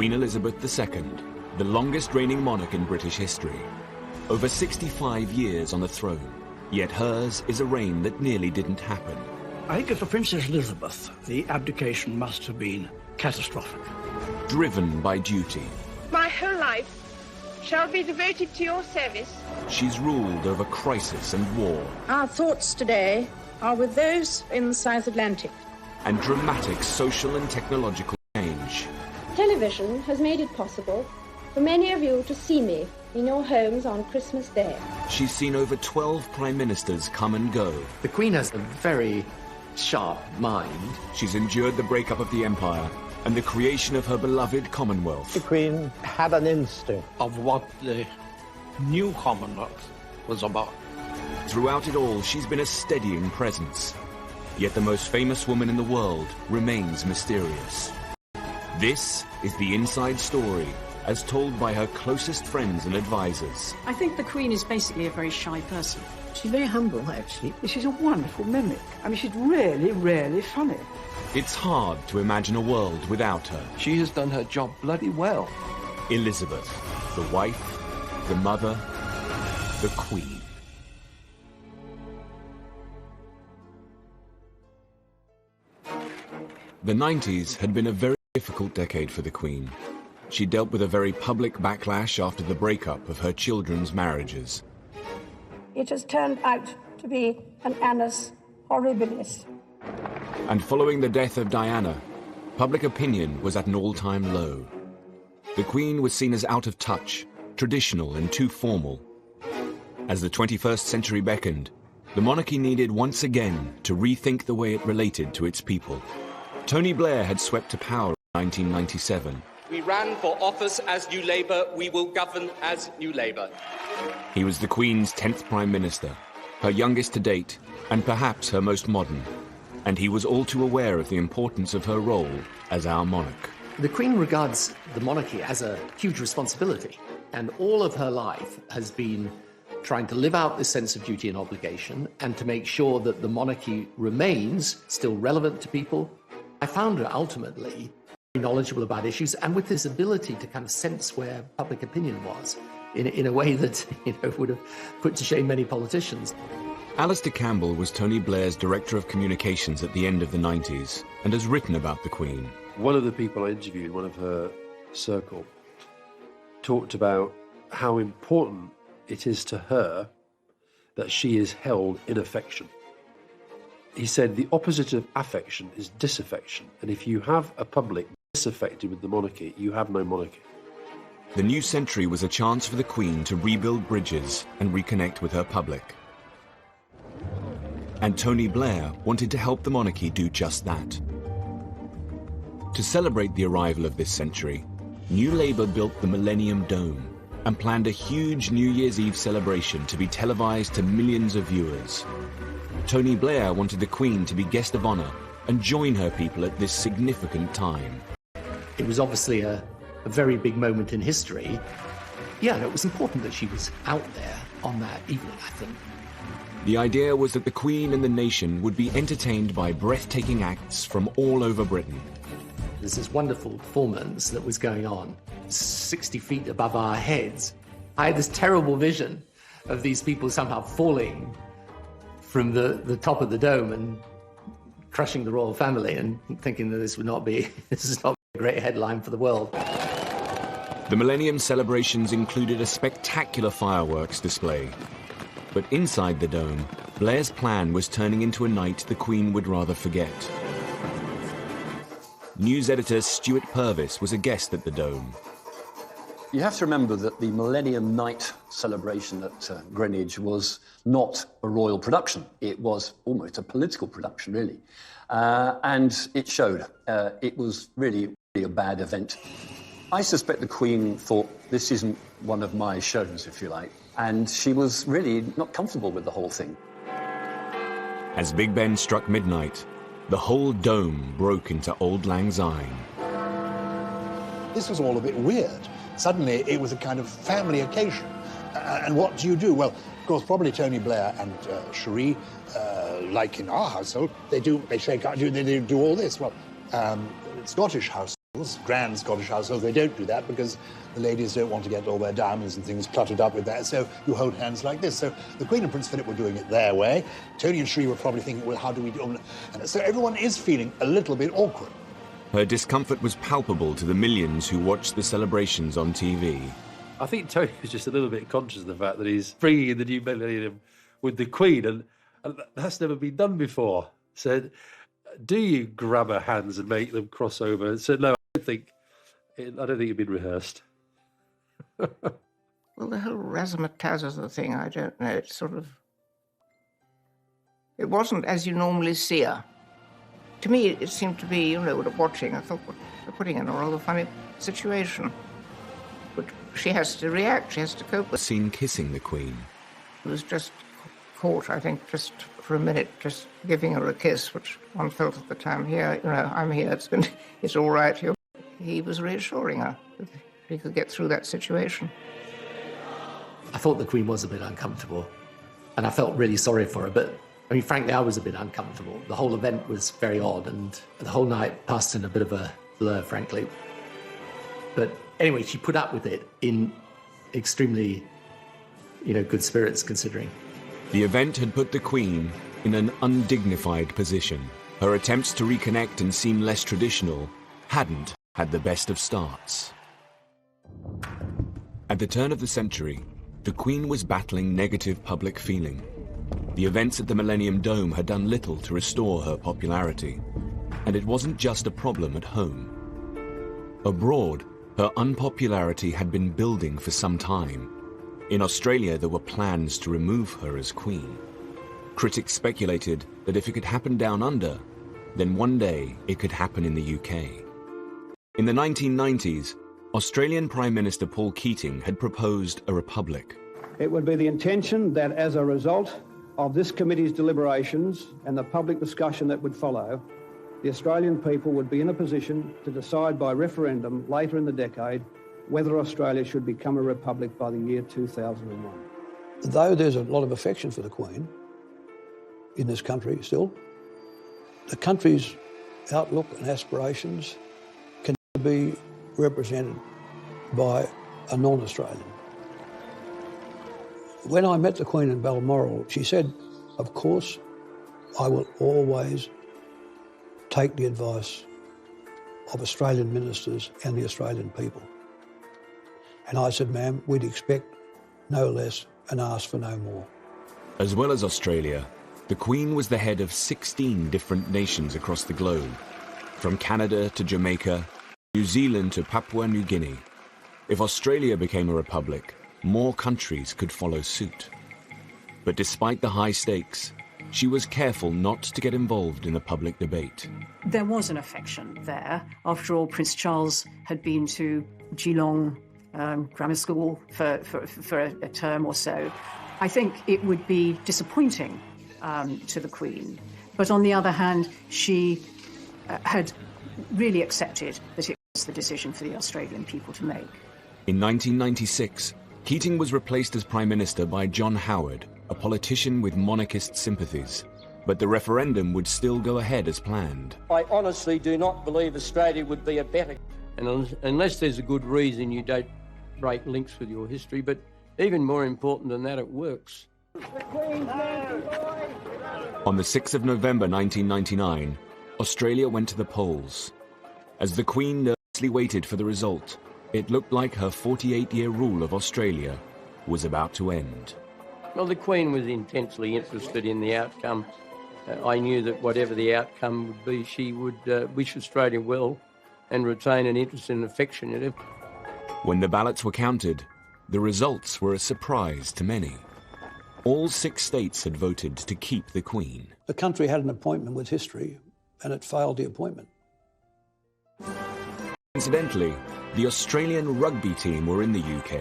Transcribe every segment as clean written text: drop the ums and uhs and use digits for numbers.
Queen Elizabeth II, the longest reigning monarch in British history. Over 65 years on the throne, yet hers is a reign that nearly didn't happen. I think for Princess Elizabeth, the abdication must have been catastrophic. Driven by duty. My whole life shall be devoted to your service. She's ruled over crisis and war. Our thoughts today are with those in the South Atlantic. And dramatic social and technological change. Television has made it possible for many of you to see me in your homes on Christmas Day. She's seen over 12 prime ministers come and go. The Queen has a very sharp mind. She's endured the breakup of the Empire and the creation of her beloved Commonwealth. The Queen had an instinct Of what the new Commonwealth was about. Throughout it all, she's been a steadying presence. Yet the most famous woman in the world remains mysterious. This is the inside story, as told by her closest friends and advisors. I think the Queen is basically a very shy person. She's very humble, actually. She's a wonderful mimic. I mean, she's really, really funny. It's hard to imagine a world without her. She has done her job bloody well. Elizabeth, the wife, the mother, the Queen. The 90s had been a very difficult decade for the Queen. She dealt with a very public backlash after the breakup of her children's marriages. It has turned out to be an annus horribilis. And following the death of Diana, public opinion was at an all-time low. The Queen was seen as out of touch, traditional and too formal. As the 21st century beckoned, the monarchy needed once again to rethink the way it related to its people. Tony Blair had swept to power in 1997. We ran for office as New Labour, we will govern as New Labour. He was the Queen's 10th Prime Minister, her youngest to date, and perhaps her most modern. And he was all too aware of the importance of her role as our monarch. The Queen regards the monarchy as a huge responsibility, and all of her life has been trying to live out this sense of duty and obligation and to make sure that the monarchy remains still relevant to people. I found her ultimately knowledgeable about issues and with this ability to kind of sense where public opinion was in a way that would have put to shame many politicians. Alistair Campbell was Tony Blair's Director of Communications at the end of the 90s and has written about the Queen. One of the people I interviewed, one of her circle, talked about how important it is to her that she is held in affection. He said the opposite of affection is disaffection, and if you have a public disaffected with the monarchy, you have no monarchy. The new century was a chance for the Queen to rebuild bridges and reconnect with her public. And Tony Blair wanted to help the monarchy do just that. To celebrate the arrival of this century, New Labour built the Millennium Dome and planned a huge New Year's Eve celebration to be televised to millions of viewers. Tony Blair wanted the Queen to be guest of honour and join her people at this significant time. It was obviously a very big moment in history. Yeah, and it was important that she was out there on that evening, I think. The idea was that the Queen and the nation would be entertained by breathtaking acts from all over Britain. There's this wonderful performance that was going on 60 feet above our heads. I had this terrible vision of these people somehow falling from the top of the dome and crushing the royal family, and thinking that this is not a great headline for the world. The Millennium celebrations included a spectacular fireworks display. But inside the dome, Blair's plan was turning into a night the Queen would rather forget. News editor Stuart Purvis was a guest at the dome. You have to remember that the Millennium Night celebration at Greenwich was not a royal production. It was almost a political production, really. And it showed. It was really a bad event. I suspect the Queen thought, this isn't one of my shows, if you like. And she was really not comfortable with the whole thing. As Big Ben struck midnight, the whole dome broke into Auld Lang Syne. This was all a bit weird. Suddenly, it was a kind of family occasion. And what do you do? Well, of course, probably Tony Blair and Cherie, like in our household, they shake out, they do all this. Well, Scottish household, households, grand Scottish households, they don't do that because the ladies don't want to get all their diamonds and things cluttered up with that, so you hold hands like this. So the Queen and Prince Philip were doing it their way. Tony and Sri were probably thinking, well, how do we do it? And so everyone is feeling a little bit awkward. Her discomfort was palpable to the millions who watched the celebrations on TV. I think Tony was just a little bit conscious of the fact that he's bringing in the new millennium with the Queen, and that's never been done before. So, do you grab her hands and make them cross over? And said, no, I don't think it'd been rehearsed. Well, the whole razzmatazz of the thing, I don't know. It's sort of... It wasn't as you normally see her. To me, it seemed to be, watching, I thought, well, they're putting in a rather funny situation. But she has to react, she has to cope with it. Seen kissing the Queen. It was just caught, I think, just for a minute, just giving her a kiss, which one felt at the time, here, I'm here, it's all right. He was reassuring her that he could get through that situation. I thought the Queen was a bit uncomfortable, and I felt really sorry for her, but I mean, frankly, I was a bit uncomfortable. The whole event was very odd, and the whole night passed in a bit of a blur, frankly. But anyway, she put up with it in extremely, good spirits, considering. The event had put the Queen in an undignified position. Her attempts to reconnect and seem less traditional hadn't had the best of starts. At the turn of the century, the Queen was battling negative public feeling. The events at the Millennium Dome had done little to restore her popularity, and it wasn't just a problem at home. Abroad, her unpopularity had been building for some time. In Australia, there were plans to remove her as Queen. Critics speculated that if it could happen down under, then one day it could happen in the UK. In the 1990s, Australian Prime Minister Paul Keating had proposed a republic. It would be the intention that as a result of this committee's deliberations and the public discussion that would follow, the Australian people would be in a position to decide by referendum later in the decade whether Australia should become a republic by the year 2001. Though there's a lot of affection for the Queen in this country still, the country's outlook and aspirations can be represented by a non-Australian. When I met the Queen in Balmoral, she said, of course, I will always take the advice of Australian ministers and the Australian people. And I said, ma'am, we'd expect no less and ask for no more. As well as Australia, the Queen was the head of 16 different nations across the globe, from Canada to Jamaica, New Zealand to Papua New Guinea. If Australia became a republic, more countries could follow suit. But despite the high stakes, she was careful not to get involved in the public debate. There was an affection there. After all, Prince Charles had been to Geelong grammar school for a term or so. I think it would be disappointing to the Queen. But on the other hand, she had really accepted that it was the decision for the Australian people to make. In 1996, Keating was replaced as Prime Minister by John Howard, a politician with monarchist sympathies. But the referendum would still go ahead as planned. I honestly do not believe Australia would be a better... And unless there's a good reason, you don't break links with your history. But even more important than that, it works. On the 6th of November 1999, Australia went to the polls. As the Queen nervously waited for the result, it looked like her 48-year rule of Australia was about to end. Well, the Queen was intensely interested in the outcome. I knew that whatever the outcome would be, she would wish Australia well and retain an interest and affection in it. When the ballots were counted, the results were a surprise to many. All 6 states had voted to keep the Queen. The country had an appointment with history, and it failed the appointment. Incidentally, the Australian rugby team were in the UK,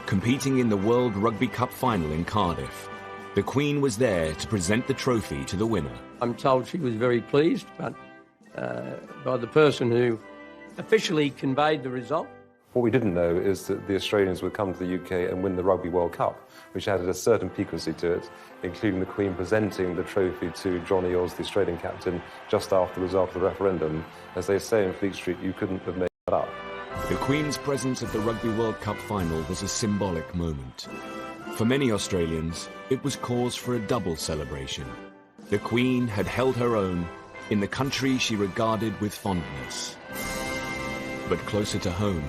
competing in the World Rugby Cup final in Cardiff. The Queen was there to present the trophy to the winner. I'm told she was very pleased, but by the person who officially conveyed the result. What we didn't know is that the Australians would come to the UK and win the Rugby World Cup, which added a certain piquancy to it, including the Queen presenting the trophy to John Eales, the Australian captain, just after the result of the referendum. As they say in Fleet Street, you couldn't have made that up. The Queen's presence at the Rugby World Cup final was a symbolic moment. For many Australians, it was cause for a double celebration. The Queen had held her own in the country she regarded with fondness. But closer to home,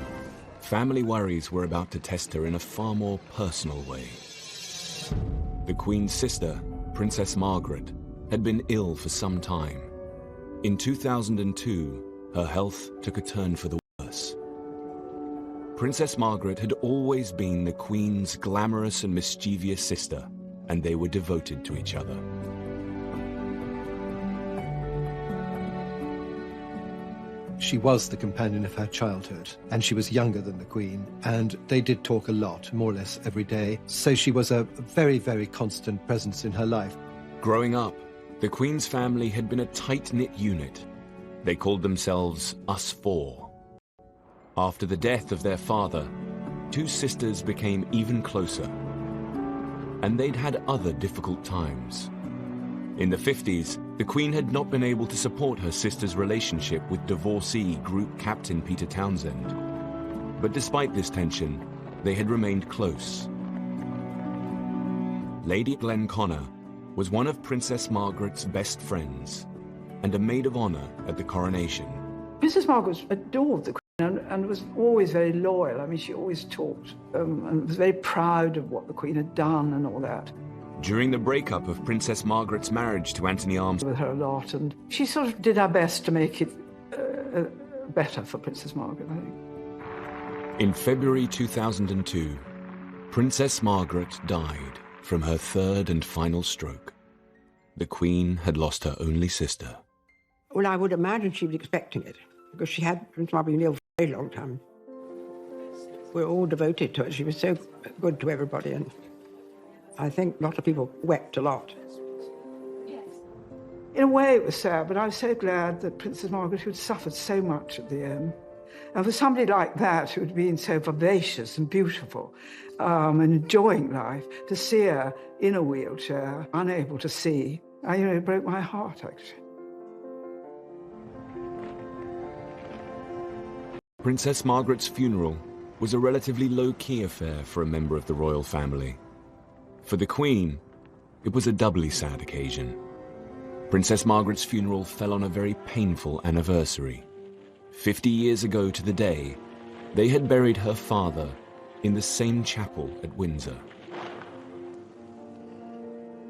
family worries were about to test her in a far more personal way. The Queen's sister, Princess Margaret, had been ill for some time. In 2002, her health took a turn for the worse. Princess Margaret had always been the Queen's glamorous and mischievous sister, and they were devoted to each other. She was the companion of her childhood, and she was younger than the Queen, and they did talk a lot, more or less every day, so she was a very, very constant presence in her life. Growing up, the Queen's family had been a tight-knit unit. They called themselves Us Four. After the death of their father, two sisters became even closer. And they'd had other difficult times. In the 50s, the Queen had not been able to support her sister's relationship with divorcee Group Captain Peter Townsend. But despite this tension, they had remained close. Lady Glenconnor was one of Princess Margaret's best friends and a maid of honor at the coronation. Princess Margaret adored the Queen and was always very loyal. I mean, she always talked and was very proud of what the Queen had done and all that. During the breakup of Princess Margaret's marriage to Anthony Armstrong, with her a lot, and she sort of did her best to make it better for Princess Margaret, I think. In February 2002, Princess Margaret died from her third and final stroke. The Queen had lost her only sister. Well, I would imagine she was expecting it, because she had Princess Margaret been ill for a very long time. We're all devoted to her. She was so good to everybody, and I think a lot of people wept a lot. In a way, it was sad, but I was so glad that Princess Margaret, who had suffered so much at the end, and for somebody like that who had been so vivacious and beautiful and enjoying life, to see her in a wheelchair, unable to see, it broke my heart, actually. Princess Margaret's funeral was a relatively low-key affair for a member of the royal family. For the Queen, it was a doubly sad occasion. Princess Margaret's funeral fell on a very painful anniversary. 50 years ago to the day, they had buried her father in the same chapel at Windsor.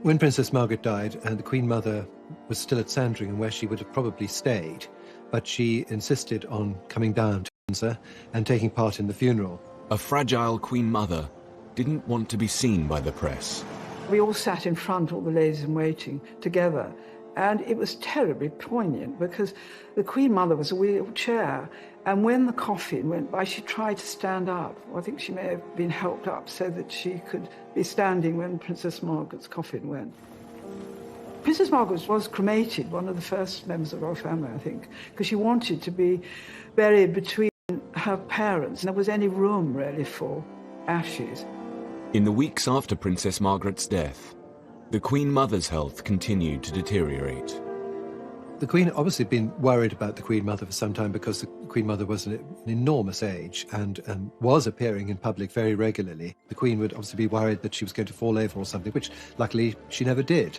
When Princess Margaret died, and the Queen Mother was still at Sandringham, where she would have probably stayed, but she insisted on coming down to Windsor and taking part in the funeral. A fragile Queen Mother didn't want to be seen by the press. We all sat in front, all the ladies in waiting, together. And it was terribly poignant because the Queen Mother was a wheelchair. And when the coffin went by, she tried to stand up. I think she may have been helped up so that she could be standing when Princess Margaret's coffin went. Princess Margaret was cremated, one of the first members of the royal family, I think, because she wanted to be buried between her parents. And there was any room, really, for ashes. In the weeks after Princess Margaret's death, the Queen Mother's health continued to deteriorate. The Queen had obviously been worried about the Queen Mother for some time because the Queen Mother was an enormous age and was appearing in public very regularly. The Queen would obviously be worried that she was going to fall over or something, which luckily she never did.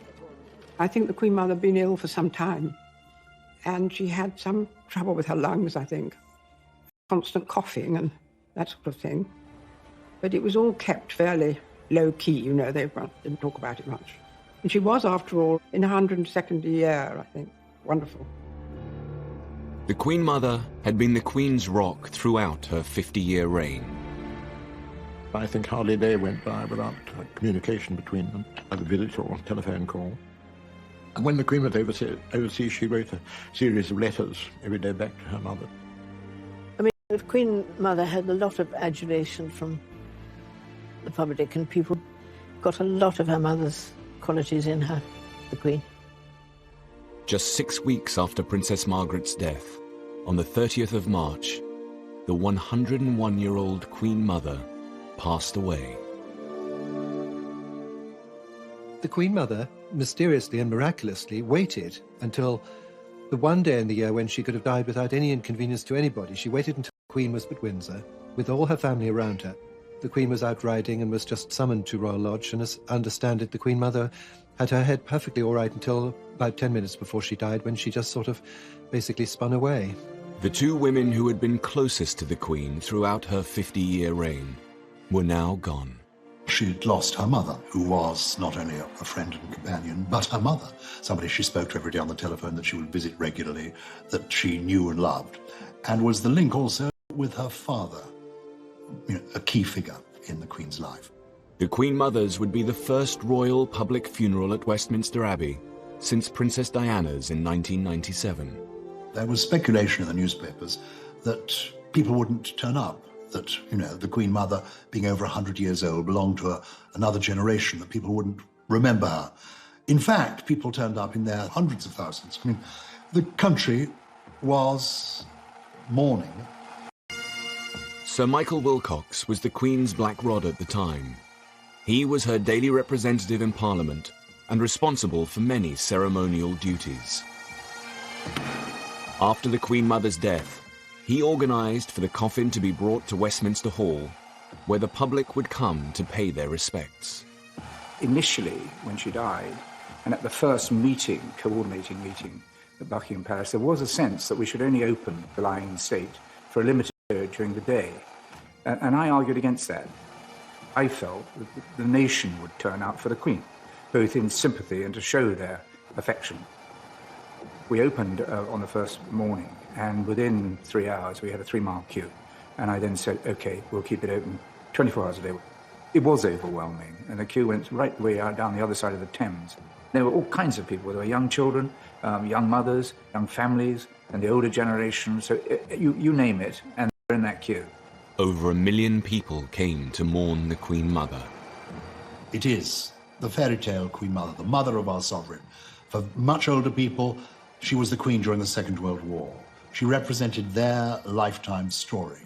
I think the Queen Mother had been ill for some time, and she had some trouble with her lungs, I think. Constant coughing and that sort of thing. But it was all kept fairly low-key, they didn't talk about it much. And she was, after all, in her 102nd year, I think. Wonderful. The Queen Mother had been the Queen's rock throughout her 50-year reign. I think hardly a day went by without communication between them, either visit or telephone call. And when the Queen was overseas, she wrote a series of letters every day back to her mother. I mean, the Queen Mother had a lot of adulation from the public, and people got a lot of her mother's qualities in her, the Queen. Just 6 weeks after Princess Margaret's death, on the 30th of March, the 101-year-old Queen Mother passed away. The Queen Mother, mysteriously and miraculously, waited until the one day in the year when she could have died without any inconvenience to anybody. She waited until the Queen was at Windsor, with all her family around her. The Queen was out riding and was just summoned to Royal Lodge, and as I understand it, the Queen Mother had her head perfectly all right until about 10 minutes before she died, when she just sort of basically spun away. The two women who had been closest to the Queen throughout her 50-year reign were now gone. She'd lost her mother, who was not only a friend and companion, but her mother, somebody she spoke to every day on the telephone, that she would visit regularly, that she knew and loved, and was the link also with her father, a key figure in the Queen's life. The Queen Mother's would be the first royal public funeral at Westminster Abbey since Princess Diana's in 1997. There was speculation in the newspapers that people wouldn't turn up, that, the Queen Mother, being over 100 years old, belonged to another generation, that people wouldn't remember her. In fact, people turned up in their hundreds of thousands. The country was mourning. Sir Michael Wilcox was the Queen's black rod at the time. He was her daily representative in Parliament and responsible for many ceremonial duties. After the Queen Mother's death, he organised for the coffin to be brought to Westminster Hall, where the public would come to pay their respects. Initially, when she died, and at the first coordinating meeting at Buckingham Palace, there was a sense that we should only open the lying in state for a limited period during the day. And I argued against that. I felt that the nation would turn out for the Queen, both in sympathy and to show their affection. We opened on the first morning, and within 3 hours we had a 3-mile queue. And I then said, OK, we'll keep it open 24 hours a day. It was overwhelming, and the queue went right the way out down the other side of the Thames. There were all kinds of people. There were young children, young mothers, young families, and the older generation. So you name it, and they're in that queue. Over 1 million people came to mourn the Queen Mother. It is the fairy tale Queen Mother, the mother of our sovereign. For much older people, she was the Queen during the Second World War. She represented their lifetime story.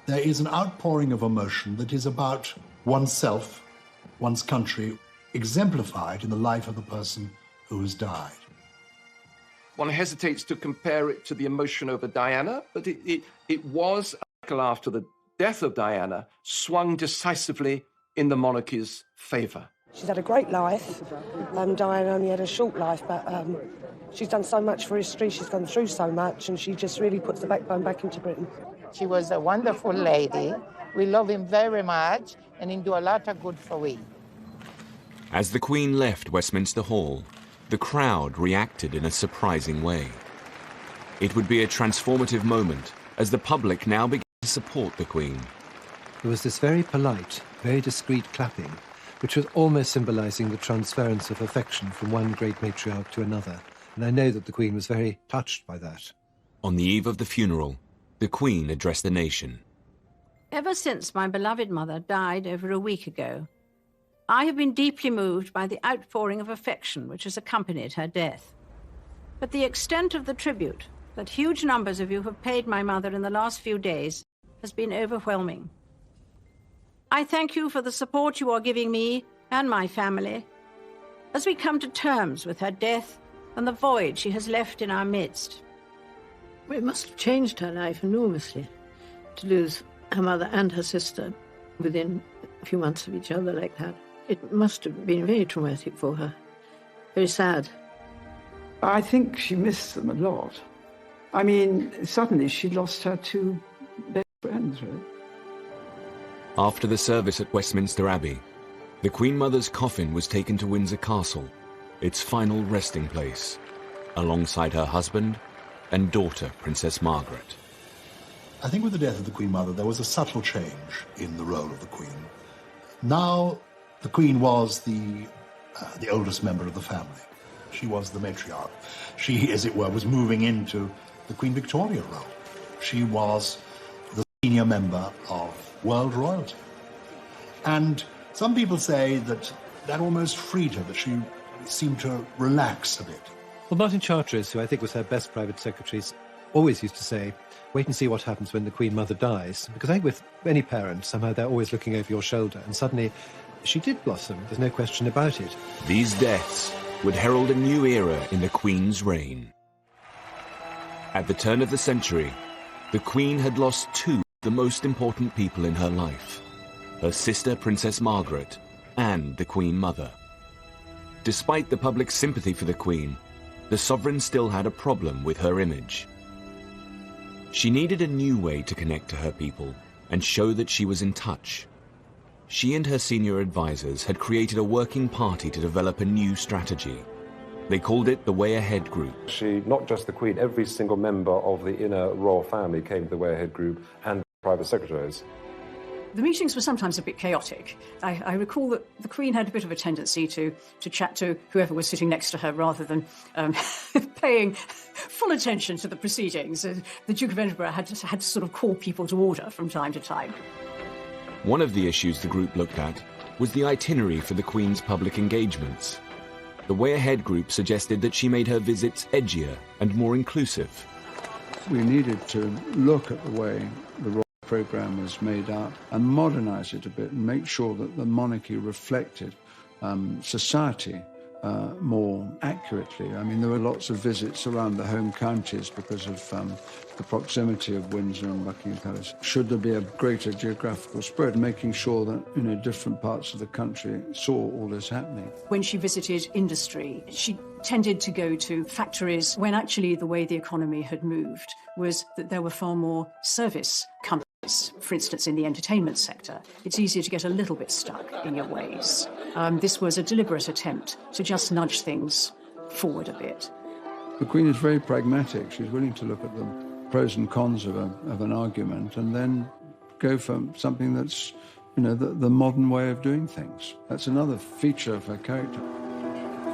There is an outpouring of emotion that is about oneself, one's country, exemplified in the life of the person who has died. One hesitates to compare it to the emotion over Diana, but it was, after the death of Diana, swung decisively in the monarchy's favour. She's had a great life. Diana only had a short life, but she's done so much for history, she's gone through so much, and she just really puts the backbone back into Britain. She was a wonderful lady. We love him very much, and he do a lot of good for we. As the Queen left Westminster Hall, the crowd reacted in a surprising way. It would be a transformative moment as the public now began to support the Queen. There was this very polite, very discreet clapping, which was almost symbolising the transference of affection from one great matriarch to another, and I know that the Queen was very touched by that. On the eve of the funeral, the Queen addressed the nation. Ever since my beloved mother died over a week ago, I have been deeply moved by the outpouring of affection which has accompanied her death. But the extent of the tribute that huge numbers of you have paid my mother in the last few days has been overwhelming. I thank you for the support you are giving me and my family as we come to terms with her death and the void she has left in our midst. It must have changed her life enormously to lose her mother and her sister within a few months of each other like that. It must have been very traumatic for her, very sad. I think she missed them a lot. I mean, suddenly she lost her two best friends, really. After the service at Westminster Abbey, the Queen Mother's coffin was taken to Windsor Castle, its final resting place, alongside her husband and daughter, Princess Margaret. I think with the death of the Queen Mother, there was a subtle change in the role of the Queen. Now, the Queen was the oldest member of the family. She was the matriarch. She, as it were, was moving into the Queen Victoria role. She was the senior member of world royalty. And some people say that that almost freed her, that she seemed to relax a bit. Well, Martin Charteris, who I think was her best private secretary, always used to say, wait and see what happens when the Queen Mother dies. Because I think with any parent, somehow they're always looking over your shoulder. And suddenly, she did blossom. There's no question about it. These deaths would herald a new era in the Queen's reign. At the turn of the century, the Queen had lost two the most important people in her life, her sister Princess Margaret and the Queen Mother. Despite the public's sympathy for the Queen, the sovereign still had a problem with her image. She needed a new way to connect to her people and show that she was in touch. She and her senior advisors had created a working party to develop a new strategy. They called it the Way Ahead Group. She, not just the Queen, every single member of the inner royal family came to the Way Ahead Group and private secretaries. The meetings were sometimes a bit chaotic. I recall that the Queen had a bit of a tendency to chat to whoever was sitting next to her rather than paying full attention to the proceedings. The Duke of Edinburgh had to sort of call people to order from time to time. One of the issues the group looked at was the itinerary for the Queen's public engagements. The Way Ahead Group suggested that she made her visits edgier and more inclusive. We needed to look at the way the royal programme was made up and modernise it a bit and make sure that the monarchy reflected society more accurately. I mean, there were lots of visits around the home counties because of the proximity of Windsor and Buckingham Palace. Should there be a greater geographical spread, making sure that, different parts of the country saw all this happening. When she visited industry, she tended to go to factories when actually the way the economy had moved was that there were far more service companies. For instance, in the entertainment sector, it's easier to get a little bit stuck in your ways. This was a deliberate attempt to just nudge things forward a bit. The Queen is very pragmatic. She's willing to look at the pros and cons of an argument and then go for something that's, the modern way of doing things. That's another feature of her character.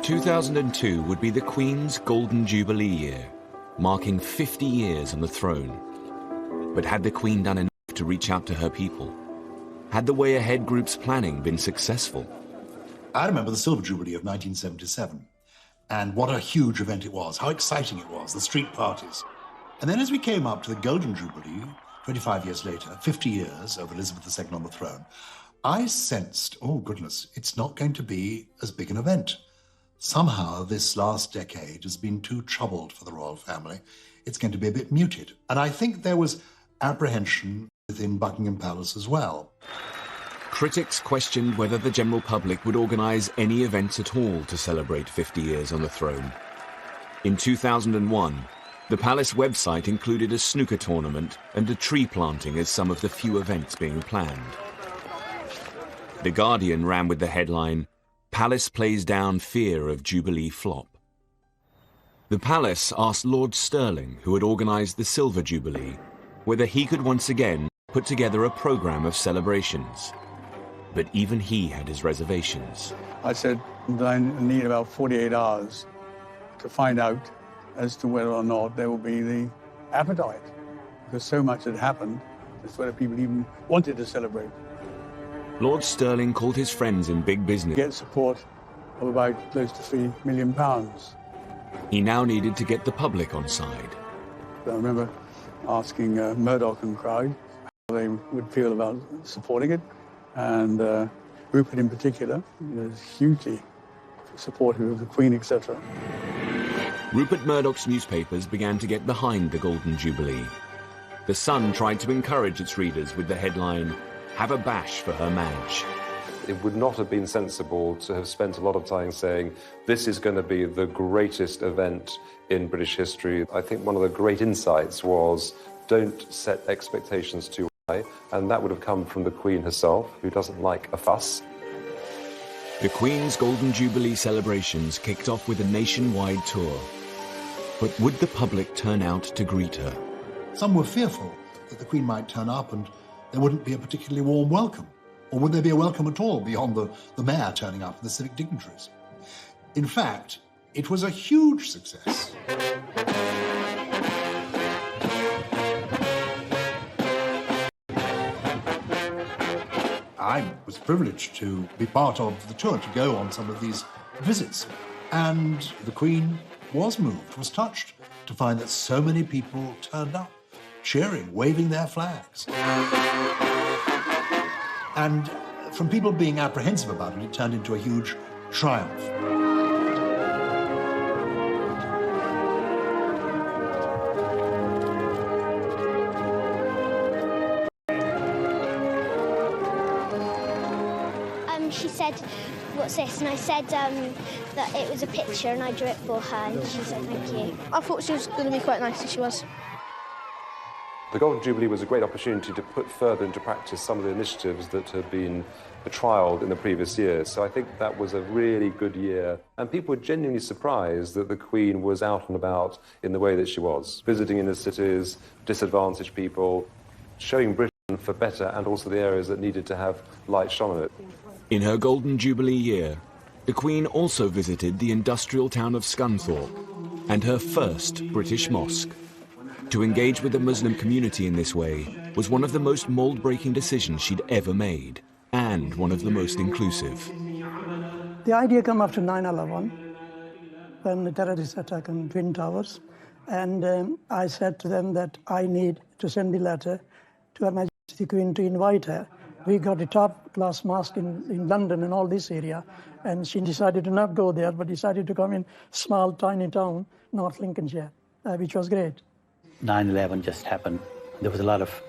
2002 would be the Queen's Golden Jubilee year, marking 50 years on the throne. But had the Queen done enough to reach out to her people? Had the Way Ahead Group's planning been successful? I remember the Silver Jubilee of 1977, and what a huge event it was, how exciting it was, the street parties. And then as we came up to the Golden Jubilee, 25 years later, 50 years of Elizabeth II on the throne, I sensed, oh goodness, it's not going to be as big an event. Somehow this last decade has been too troubled for the royal family. It's going to be a bit muted. And I think there was apprehension within Buckingham Palace as well. Critics questioned whether the general public would organise any events at all to celebrate 50 years on the throne. In 2001, the palace website included a snooker tournament and a tree planting as some of the few events being planned. The Guardian ran with the headline, "Palace plays down fear of Jubilee flop." The palace asked Lord Stirling, who had organised the Silver Jubilee, whether he could once again put together a programme of celebrations. But even he had his reservations. I said that I need about 48 hours to find out as to whether or not there will be the appetite, because so much had happened, as whether people even wanted to celebrate. Lord Stirling called his friends in big business. Get support of about close to £3 million. He now needed to get the public on side. I remember asking Murdoch and crowd how they would feel about supporting it, and Rupert in particular was hugely supportive of the Queen, etc. Rupert Murdoch's newspapers began to get behind the Golden Jubilee. The Sun tried to encourage its readers with the headline, "Have a bash for Her Madge." It would not have been sensible to have spent a lot of time saying, this is going to be the greatest event in British history. I think one of the great insights was, don't set expectations too high, and that would have come from the Queen herself, who doesn't like a fuss. The Queen's Golden Jubilee celebrations kicked off with a nationwide tour. But would the public turn out to greet her? Some were fearful that the Queen might turn up and there wouldn't be a particularly warm welcome. Or would there be a welcome at all beyond the mayor turning up and the civic dignitaries? In fact, it was a huge success. I was privileged to be part of the tour, to go on some of these visits. And the Queen was moved, was touched to find that so many people turned up, cheering, waving their flags. And from people being apprehensive about it, it turned into a huge triumph. and she said, "What's this?" And I said that it was a picture, and I drew it for her, and she said thank you. I thought she was going to be quite nice, and she was. The Golden Jubilee was a great opportunity to put further into practice some of the initiatives that had been trialled in the previous year. So I think that was a really good year. And people were genuinely surprised that the Queen was out and about in the way that she was, visiting inner cities, disadvantaged people, showing Britain for better and also the areas that needed to have light shone on it. In her Golden Jubilee year, the Queen also visited the industrial town of Scunthorpe and her first British mosque. To engage with the Muslim community in this way was one of the most mould-breaking decisions she'd ever made, and one of the most inclusive. The idea came after 9/11, when the terrorist attack on Twin Towers, and I said to them that I need to send the letter to Her Majesty the Queen to invite her. We got a top-class mosque in London and all this area, and she decided to not go there, but decided to come in small, tiny town, North Lincolnshire, which was great. 9/11 just happened. There was a lot of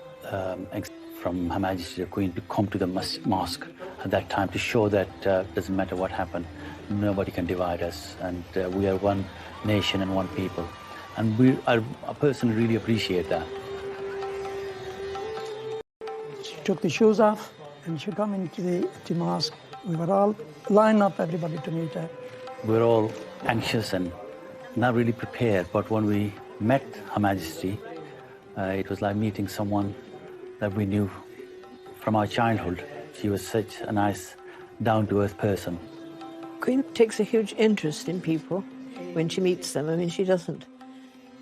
from Her Majesty the Queen to come to the mosque at that time to show that doesn't matter what happened, nobody can divide us, and we are one nation and one people. And I personally really appreciate that. She took the shoes off and she came into the mosque. We were all lined up, everybody, to meet her. We were all anxious and not really prepared, but when we met Her Majesty, it was like meeting someone that we knew from our childhood. She was such a nice, down-to-earth person. Queen takes a huge interest in people when she meets them. I mean, she doesn't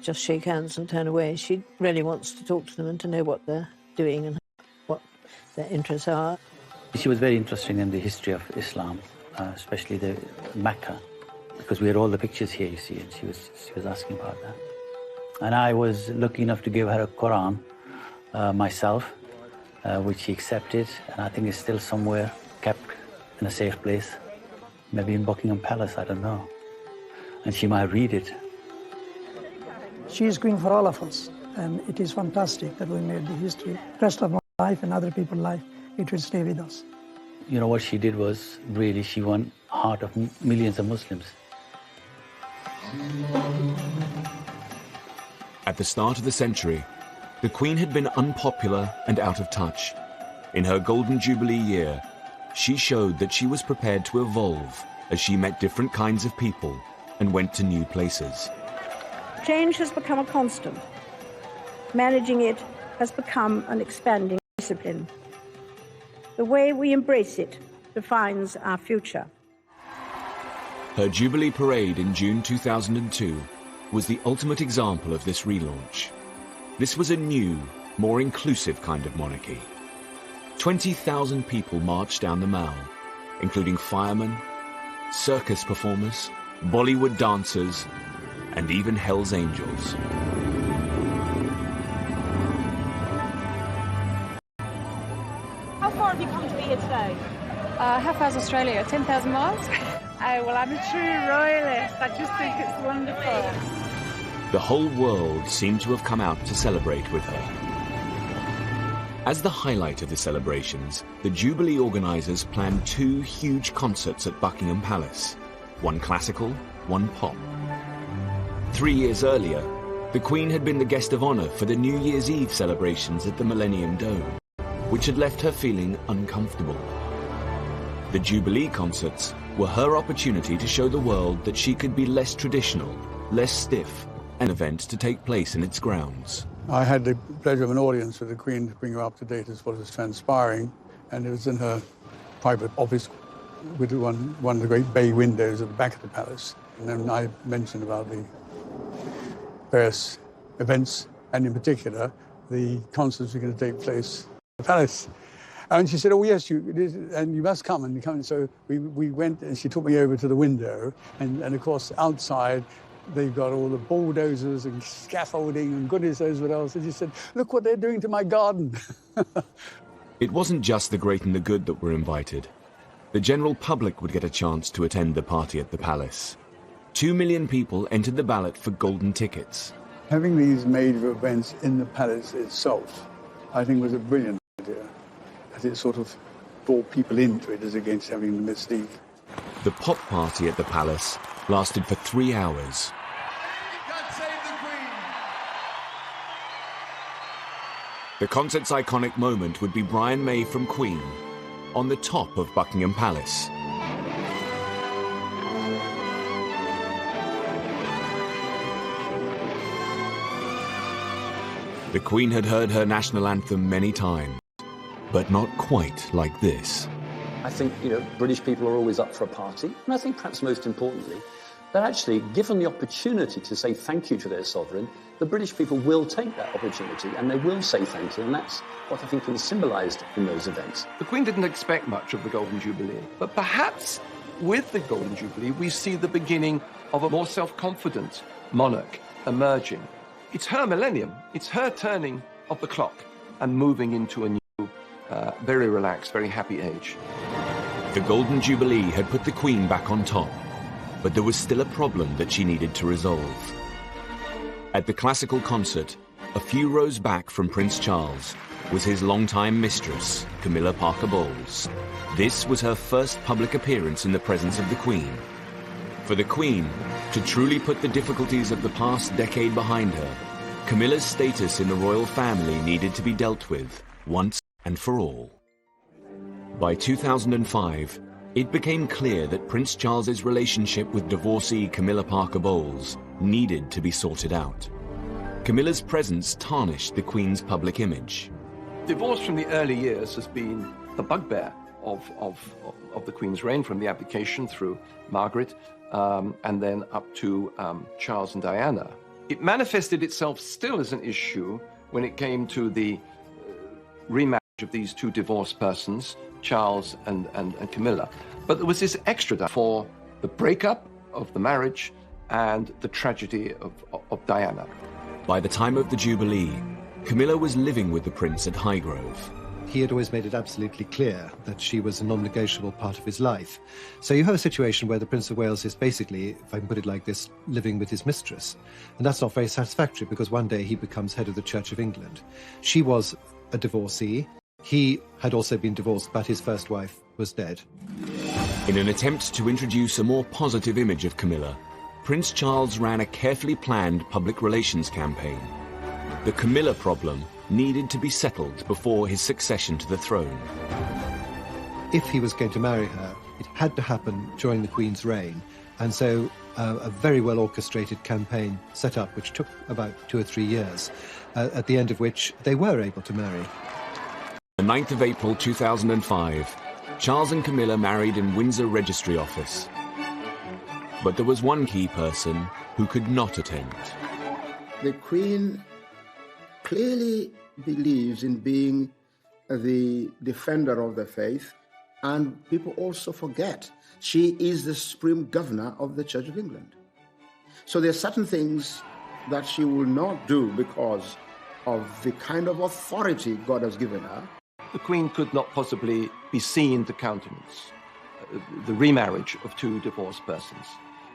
just shake hands and turn away. She really wants to talk to them and to know what they're doing and what their interests are. She was very interested in the history of Islam, especially the Mecca, because we had all the pictures here, you see, and she was asking about that. And I was lucky enough to give her a Quran myself, which she accepted, and I think it's still somewhere kept in a safe place, maybe in Buckingham Palace, I don't know. And she might read it. She is Queen for all of us, and it is fantastic that we made the history. Rest of my life and other people's life, it will stay with us. You know, what she did was really, she won the heart of millions of Muslims. At the start of the century, the Queen had been unpopular and out of touch. In her Golden Jubilee year, she showed that she was prepared to evolve as she met different kinds of people and went to new places. Change has become a constant. Managing it has become an expanding discipline. The way we embrace it defines our future. Her Jubilee Parade in June 2002 was the ultimate example of this relaunch. This was a new, more inclusive kind of monarchy. 20,000 people marched down the Mall, including firemen, circus performers, Bollywood dancers, and even Hell's Angels. How far have you come to be here today? How far is Australia? 10,000 miles? Oh, well, I'm a true royalist. I just think it's wonderful. The whole world seemed to have come out to celebrate with her. As the highlight of the celebrations, the Jubilee organisers planned 2 huge concerts at Buckingham Palace, one classical, one pop. 3 years earlier, the Queen had been the guest of honour for the New Year's Eve celebrations at the Millennium Dome, which had left her feeling uncomfortable. The Jubilee concerts were her opportunity to show the world that she could be less traditional, less stiff, an event to take place in its grounds. I had the pleasure of an audience with the Queen to bring her up to date as what was transpiring, and it was in her private office with one of the great bay windows at the back of the palace. And then I mentioned about the various events, and in particular, the concerts were going to take place at the palace. And she said, "Oh, yes, you must come." And come. So we went, and she took me over to the window, and of course, outside, they've got all the bulldozers and scaffolding and goodness knows what else. And she said, "Look what they're doing to my garden." It wasn't just the great and the good that were invited. The general public would get a chance to attend the party at the palace. 2 million people entered the ballot for golden tickets. Having these major events in the palace itself, I think, was a brilliant idea. As it sort of brought people into it as against having the mystique. The pop party at the palace lasted for 3 hours. The concert's iconic moment would be Brian May from Queen on the top of Buckingham Palace. The Queen had heard her national anthem many times, but not quite like this. I think, British people are always up for a party, and I think perhaps most importantly, that actually, given the opportunity to say thank you to their sovereign, the British people will take that opportunity and they will say thank you, and that's what I think was symbolised in those events. The Queen didn't expect much of the Golden Jubilee, but perhaps with the Golden Jubilee we see the beginning of a more self-confident monarch emerging. It's her millennium, it's her turning of the clock and moving into a new, very relaxed, very happy age. The Golden Jubilee had put the Queen back on top, but there was still a problem that she needed to resolve. At the classical concert, a few rows back from Prince Charles, was his longtime mistress, Camilla Parker Bowles. This was her first public appearance in the presence of the Queen. For the Queen, to truly put the difficulties of the past decade behind her, Camilla's status in the royal family needed to be dealt with once and for all. By 2005, it became clear that Prince Charles's relationship with divorcee Camilla Parker Bowles needed to be sorted out. Camilla's presence tarnished the Queen's public image. Divorce from the early years has been the bugbear of the Queen's reign, from the abdication through Margaret and then up to Charles and Diana. It manifested itself still as an issue when it came to the remarriage of these two divorced persons, Charles and Camilla. But there was this extra for the breakup of the marriage and the tragedy of Diana. By the time of the Jubilee, Camilla was living with the Prince at Highgrove. He had always made it absolutely clear that she was a non-negotiable part of his life. So you have a situation where the Prince of Wales is basically, if I can put it like this, living with his mistress. And that's not very satisfactory, because one day he becomes head of the Church of England. She was a divorcee. He had also been divorced, but his first wife was dead. In an attempt to introduce a more positive image of Camilla, Prince Charles ran a carefully planned public relations campaign. The Camilla problem needed to be settled before his succession to the throne. If he was going to marry her, it had to happen during the Queen's reign, and so a very well orchestrated campaign set up, which took about 2 or 3 years, at the end of which they were able to marry. The 9th of April 2005, Charles and Camilla married in Windsor Registry Office. But there was one key person who could not attend. The Queen clearly believes in being the defender of the faith, and people also forget she is the supreme governor of the Church of England. So there are certain things that she will not do because of the kind of authority God has given her. The Queen could not possibly be seen to countenance the remarriage of two divorced persons.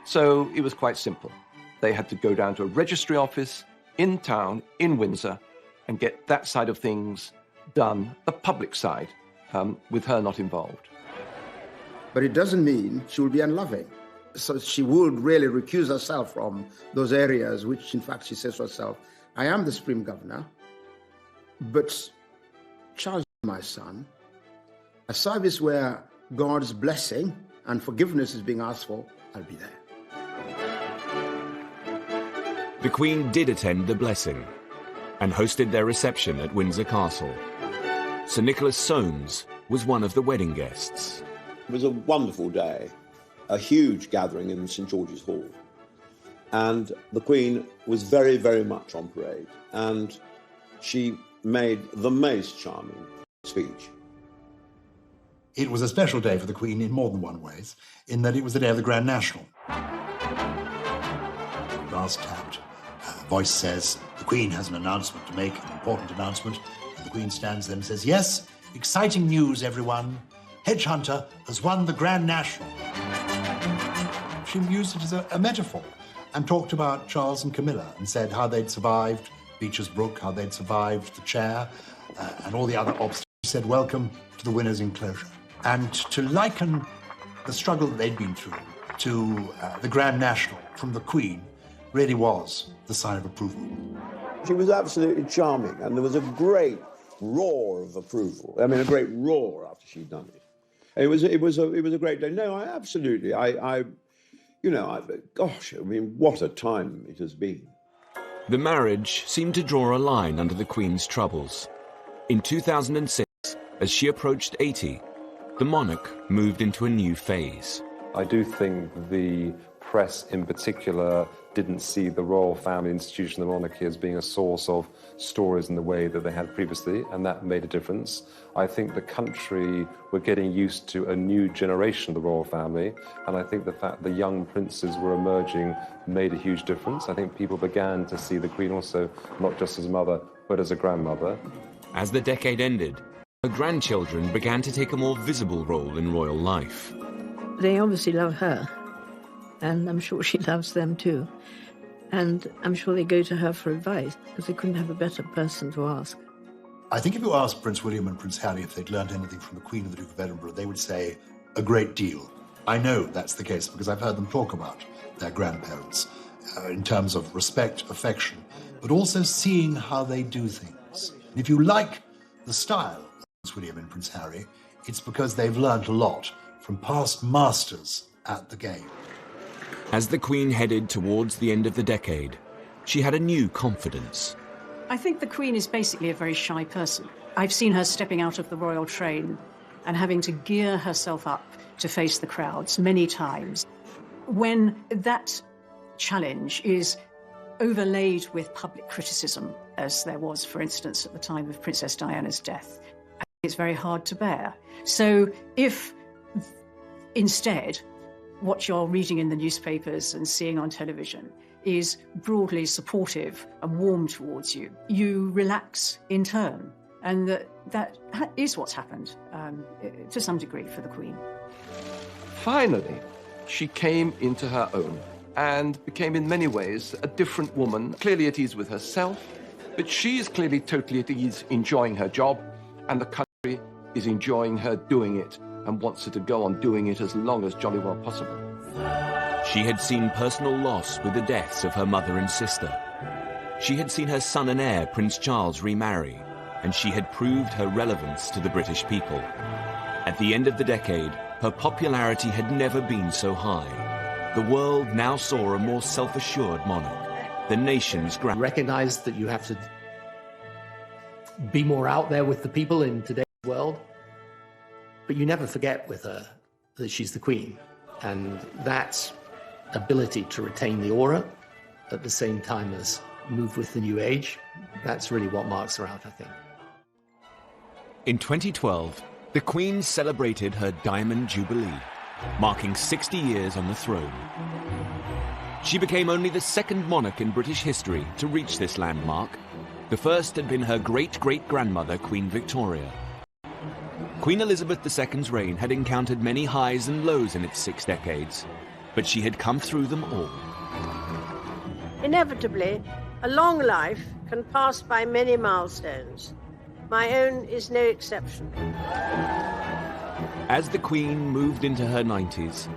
So it was quite simple. They had to go down to a registry office in town, in Windsor, and get that side of things done, the public side, with her not involved. But it doesn't mean she will be unloving. So she would really recuse herself from those areas which, in fact, she says to herself, I am the supreme governor, but Charles, my son, a service where God's blessing and forgiveness is being asked for, I'll be there. The Queen did attend the blessing and hosted their reception at Windsor Castle. Sir Nicholas Soames was one of the wedding guests. It was a wonderful day, a huge gathering in St George's Hall. And the Queen was very, very much on parade. And she made the most charming speech. It was a special day for the Queen in more than one ways, in that it was the day of the Grand National. Brass tapped. Voice says, the Queen has an announcement to make, an important announcement. And the Queen stands there and says, yes, exciting news, everyone. Hedgehunter has won the Grand National. She used it as a metaphor and talked about Charles and Camilla and said how they'd survived Beecher's Brook, how they'd survived the chair and all the other obstacles. She said, welcome to the winner's enclosure. And to liken the struggle that they'd been through to the Grand National from the Queen really was the sign of approval. She was absolutely charming, and there was a great roar of approval. I mean, a great roar after she'd done it. It was a great day. No, gosh, I mean, what a time it has been. The marriage seemed to draw a line under the Queen's troubles. In 2006, as she approached 80, the monarch moved into a new phase. I do think the press in particular didn't see the royal family institution, the monarchy, as being a source of stories in the way that they had previously, and that made a difference. I think the country were getting used to a new generation of the royal family, and I think the fact the young princes were emerging made a huge difference. I think people began to see the Queen also not just as a mother, but as a grandmother. As the decade ended, her grandchildren began to take a more visible role in royal life. They obviously love her, and I'm sure she loves them too. And I'm sure they go to her for advice, because they couldn't have a better person to ask. I think if you asked Prince William and Prince Harry if they'd learned anything from the Queen and the Duke of Edinburgh, they would say a great deal. I know that's the case because I've heard them talk about their grandparents in terms of respect, affection, but also seeing how they do things. And if you like the style of Prince William and Prince Harry, it's because they've learned a lot from past masters at the game. As the Queen headed towards the end of the decade, she had a new confidence. I think the Queen is basically a very shy person. I've seen her stepping out of the royal train and having to gear herself up to face the crowds many times. When that challenge is overlaid with public criticism, as there was, for instance, at the time of Princess Diana's death, it's very hard to bear. So if instead what you're reading in the newspapers and seeing on television is broadly supportive and warm towards you, you relax in turn. And that is what's happened to some degree for the Queen. Finally, she came into her own and became in many ways a different woman, clearly at ease with herself, but she is clearly totally at ease enjoying her job, and the country is enjoying her doing it and wants her to go on doing it as long as jolly well possible. She had seen personal loss with the deaths of her mother and sister. She had seen her son and heir, Prince Charles, remarry, and she had proved her relevance to the British people. At the end of the decade, her popularity had never been so high. The world now saw a more self-assured monarch, the nation's grand. Recognize that you have to be more out there with the people in today's world, but you never forget with her that she's the Queen, and that ability to retain the aura at the same time as move with the new age, that's really what marks her out, I think. In 2012, the Queen celebrated her Diamond Jubilee, marking 60 years on the throne. She became only the second monarch in British history to reach this landmark. The first had been her great-great-grandmother, Queen Victoria. Queen Elizabeth II's reign had encountered many highs and lows in its 6 decades, but she had come through them all. Inevitably, a long life can pass by many milestones. My own is no exception. As the Queen moved into her 90s,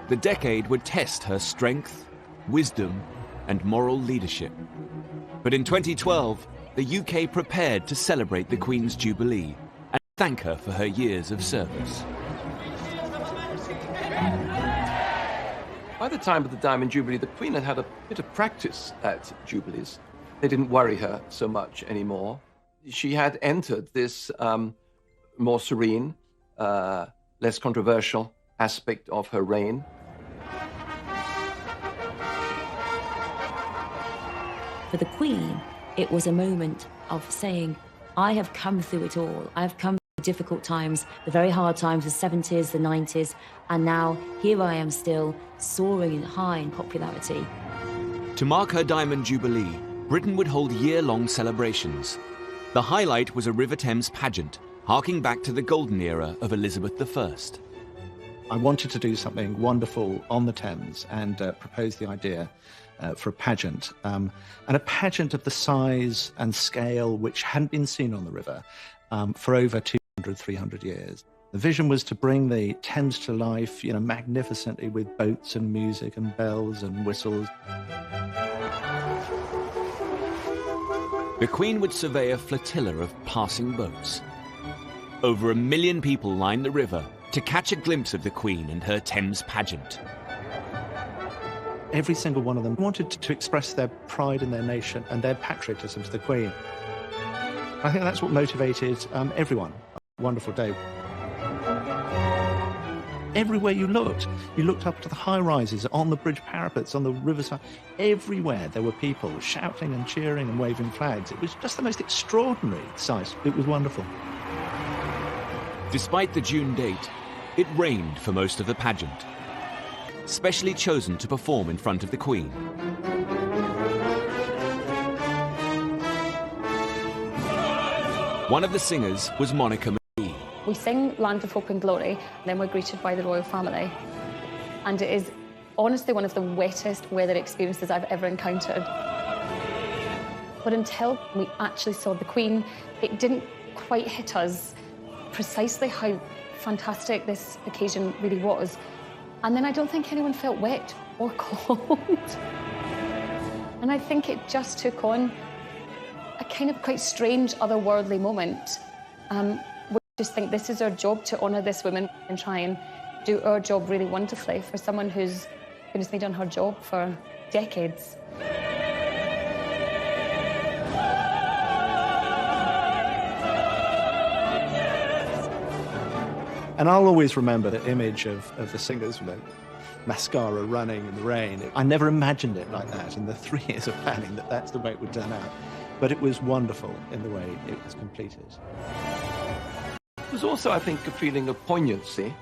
the decade would test her strength, wisdom, and moral leadership. But in 2012, the UK prepared to celebrate the Queen's Jubilee and thank her for her years of service. By the time of the Diamond Jubilee, the Queen had had a bit of practice at Jubilees. They didn't worry her so much anymore. She had entered this more serene, less controversial aspect of her reign. For the Queen, it was a moment of saying, I have come through it all. I have come through difficult times, the very hard times, the 70s, the 90s, and now here I am still, soaring high in popularity. To mark her Diamond Jubilee, Britain would hold year-long celebrations. The highlight was a River Thames pageant, harking back to the golden era of Elizabeth I. I wanted to do something wonderful on the Thames and proposed the idea for a pageant, and a pageant of the size and scale which hadn't been seen on the river for over 200, 300 years. The vision was to bring the Thames to life, magnificently with boats and music and bells and whistles. The Queen would survey a flotilla of passing boats. Over 1 million people lined the river to catch a glimpse of the Queen and her Thames pageant. Every single one of them wanted to express their pride in their nation and their patriotism to the Queen. I think that's what motivated everyone. A wonderful day. Everywhere you looked up to the high-rises, on the bridge parapets, on the riverside. Everywhere there were people shouting and cheering and waving flags. It was just the most extraordinary sight. It was wonderful. Despite the June date, it rained for most of the pageant. Specially chosen to perform in front of the Queen. One of the singers was Monica. We sing Land of Hope and Glory, and then we're greeted by the royal family. And it is honestly one of the wettest weather experiences I've ever encountered. But until we actually saw the Queen, it didn't quite hit us precisely how fantastic this occasion really was. And then I don't think anyone felt wet or cold. And I think it just took on a kind of quite strange, otherworldly moment. We just think this is our job, to honour this woman and try and do our job really wonderfully for someone who's been done her job for decades. And I'll always remember the image of the singers with mascara running in the rain. I never imagined it like that in the 3 years of planning, that's the way it would turn out. But it was wonderful in the way it was completed. There's also, I think, a feeling of poignancy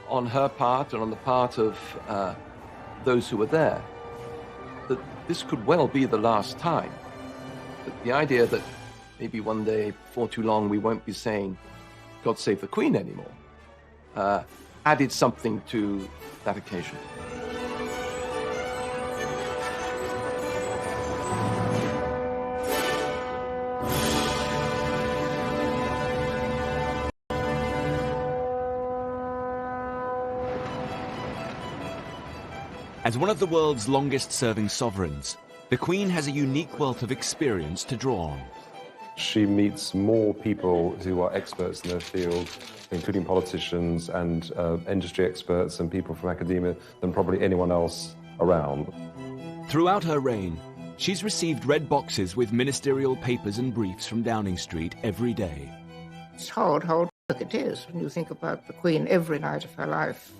on her part and on the part of those who were there, that this could well be the last time. That the idea that maybe one day, before too long, we won't be saying, God save the Queen anymore, added something to that occasion. As one of the world's longest-serving sovereigns, the Queen has a unique wealth of experience to draw on. She meets more people who are experts in their field, including politicians and industry experts and people from academia, than probably anyone else around. Throughout her reign, she's received red boxes with ministerial papers and briefs from Downing Street every day. It's hard work it is when you think about the Queen every night of her life.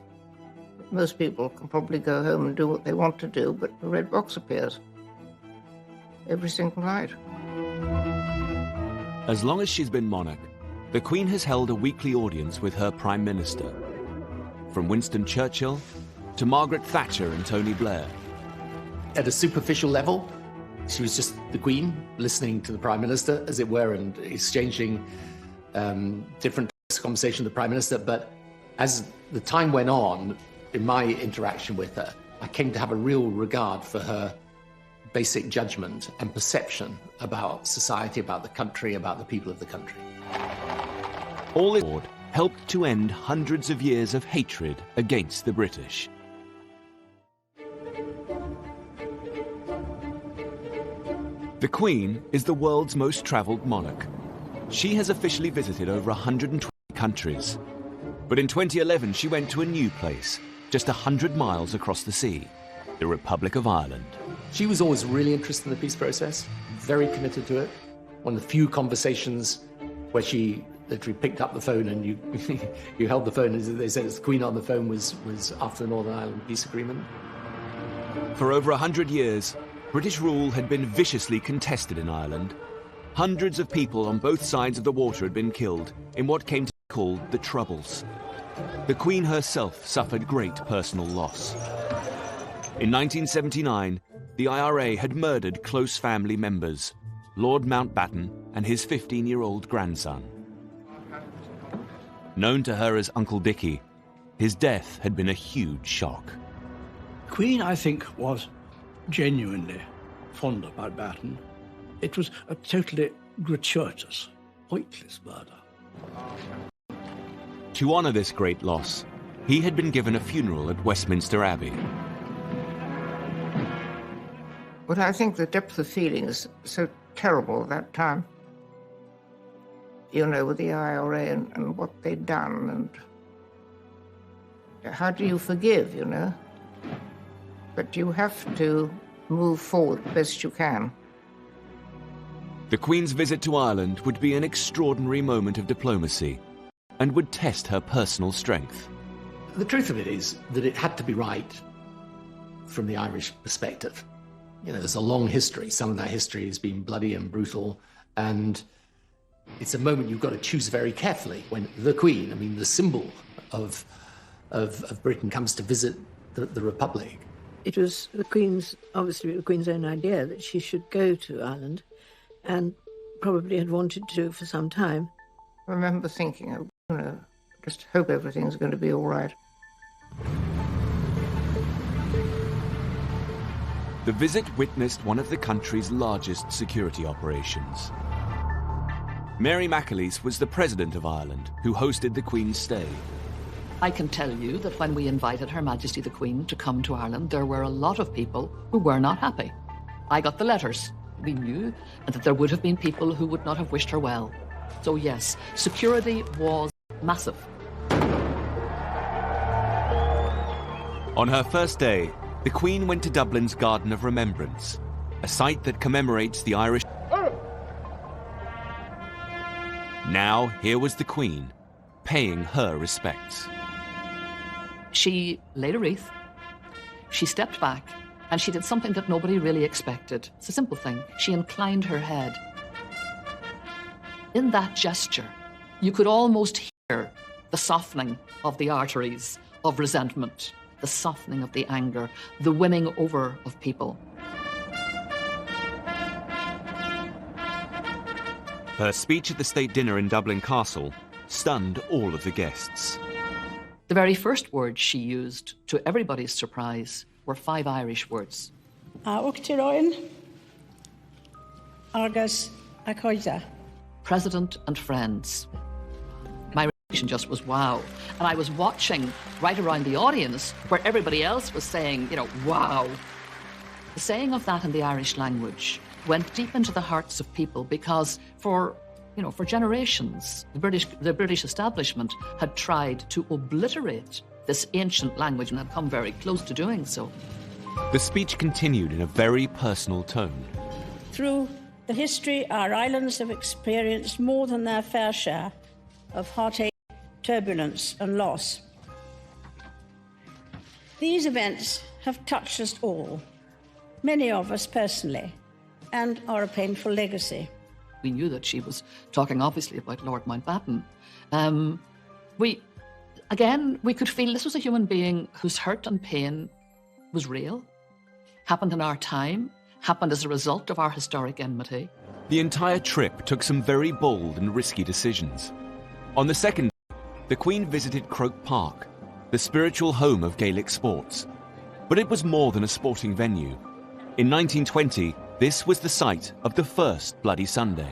Most people can probably go home and do what they want to do, but the red box appears every single night. As long as she's been monarch, the Queen has held a weekly audience with her Prime Minister. From Winston Churchill to Margaret Thatcher and Tony Blair. At a superficial level, she was just the Queen, listening to the Prime Minister, as it were, and exchanging different conversations with the Prime Minister. But as the time went on, in my interaction with her, I came to have a real regard for her basic judgment and perception about society, about the country, about the people of the country. All this helped to end hundreds of years of hatred against the British. The Queen is the world's most travelled monarch. She has officially visited over 120 countries. But in 2011, she went to a new place, just 100 miles across the sea, the Republic of Ireland. She was always really interested in the peace process, very committed to it. One of the few conversations where she literally picked up the phone and you held the phone, and they said it's the Queen on the phone, was after the Northern Ireland peace agreement. For over 100 years, British rule had been viciously contested in Ireland. Hundreds of people on both sides of the water had been killed in what came to be called the Troubles. The Queen herself suffered great personal loss. In 1979, the IRA had murdered close family members, Lord Mountbatten and his 15-year-old grandson. Known to her as Uncle Dickie, his death had been a huge shock. The Queen, I think, was genuinely fond of Mountbatten. It was a totally gratuitous, pointless murder. To honour this great loss, he had been given a funeral at Westminster Abbey. But I think the depth of feeling is so terrible at that time. You know, with the IRA and what they'd done, and how do you forgive, you know? But you have to move forward best you can. The Queen's visit to Ireland would be an extraordinary moment of diplomacy and would test her personal strength. The truth of it is that it had to be right from the Irish perspective. You know, there's a long history. Some of that history has been bloody and brutal, and it's a moment you've got to choose very carefully when the Queen, I mean, the symbol of Britain, comes to visit the Republic. It was the Queen's, obviously the Queen's own idea that she should go to Ireland, and probably had wanted to for some time. I remember thinking, you know, just hope everything's going to be all right. The visit witnessed one of the country's largest security operations. Mary McAleese was the President of Ireland, who hosted the Queen's stay. I can tell you that when we invited Her Majesty the Queen to come to Ireland, there were a lot of people who were not happy. I got the letters. We knew that there would have been people who would not have wished her well. So yes, security was massive. On her first day, the Queen went to Dublin's Garden of Remembrance, a site that commemorates the Irish. Now, here was the Queen, paying her respects. She laid a wreath, she stepped back, and she did something that nobody really expected. It's a simple thing. She inclined her head. In that gesture, you could almost hear the softening of the arteries of resentment, the softening of the anger, the winning over of people. Her speech at the state dinner in Dublin Castle stunned all of the guests. The very first words she used, to everybody's surprise, were 5 Irish words. President and friends. My reaction just was wow. And I was watching right around the audience where everybody else was saying, you know, wow. The saying of that in the Irish language went deep into the hearts of people because for generations, the British establishment had tried to obliterate this ancient language and had come very close to doing so. The speech continued in a very personal tone. Through the history, our islands have experienced more than their fair share of heartache, turbulence and loss. These events have touched us all, many of us personally, and are a painful legacy. We knew that she was talking obviously about Lord Mountbatten. We could feel this was a human being whose hurt and pain was real, happened in our time, happened as a result of our historic enmity. The entire trip took some very bold and risky decisions. On the second day, the Queen visited Croke Park, the spiritual home of Gaelic sports. But it was more than a sporting venue. In 1920, this was the site of the first Bloody Sunday.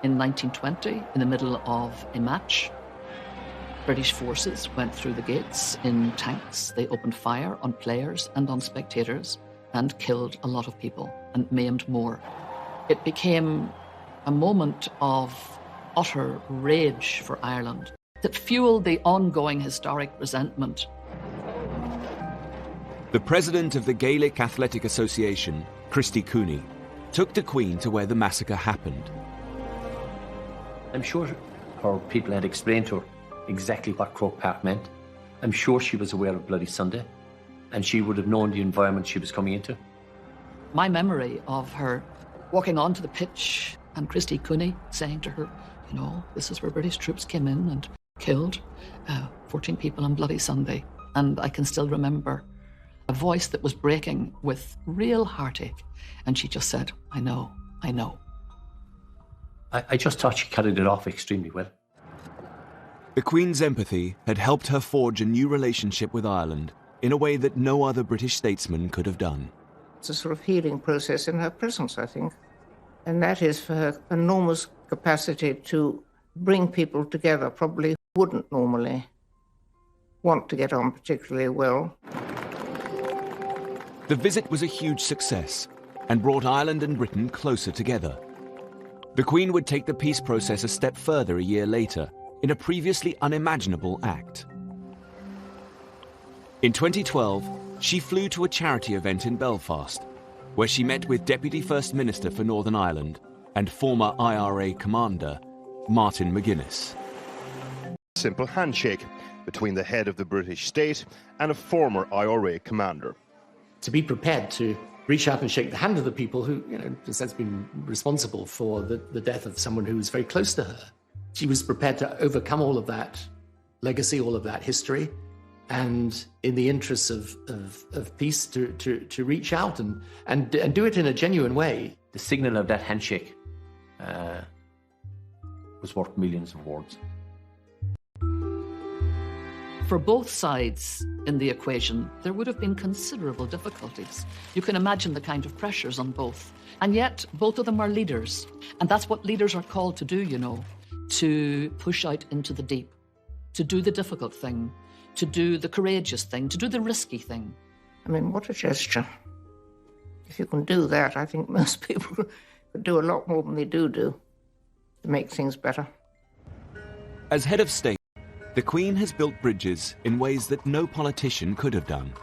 In 1920, in the middle of a match, British forces went through the gates in tanks. They opened fire on players and on spectators and killed a lot of people and maimed more. It became a moment of utter rage for Ireland that fueled the ongoing historic resentment. The president of the Gaelic Athletic Association, Christy Cooney, took the Queen to where the massacre happened. I'm sure her people had explained to her exactly what Croke Park meant. I'm sure she was aware of Bloody Sunday, and she would have known the environment she was coming into. My memory of her walking onto the pitch and Christy Cooney saying to her, you know, this is where British troops came in and killed 14 people on Bloody Sunday. And I can still remember a voice that was breaking with real heartache. And she just said, I know, I know. I just thought she carried it off extremely well. The Queen's empathy had helped her forge a new relationship with Ireland in a way that no other British statesman could have done. It's a sort of healing process in her presence, I think. And that is for her enormous capacity to bring people together, probably wouldn't normally want to get on particularly well. The visit was a huge success and brought Ireland and Britain closer together. The Queen would take the peace process a step further a year later in a previously unimaginable act. In 2012, she flew to a charity event in Belfast, where she met with Deputy First Minister for Northern Ireland and former IRA commander, Martin McGuinness. Simple handshake between the head of the British state and a former IRA commander. To be prepared to reach out and shake the hand of the people who, in a sense, been responsible for the death of someone who was very close to her. She was prepared to overcome all of that legacy, all of that history, and in the interests of peace, to reach out and do it in a genuine way. The signal of that handshake was worth millions of words. For both sides in the equation, there would have been considerable difficulties. You can imagine the kind of pressures on both. And yet, both of them are leaders. And that's what leaders are called to do, to push out into the deep, to do the difficult thing, to do the courageous thing, to do the risky thing. I mean, what a gesture. If you can do that, I think most people could do a lot more than they do to make things better. As head of state, the Queen has built bridges in ways that no politician could have done.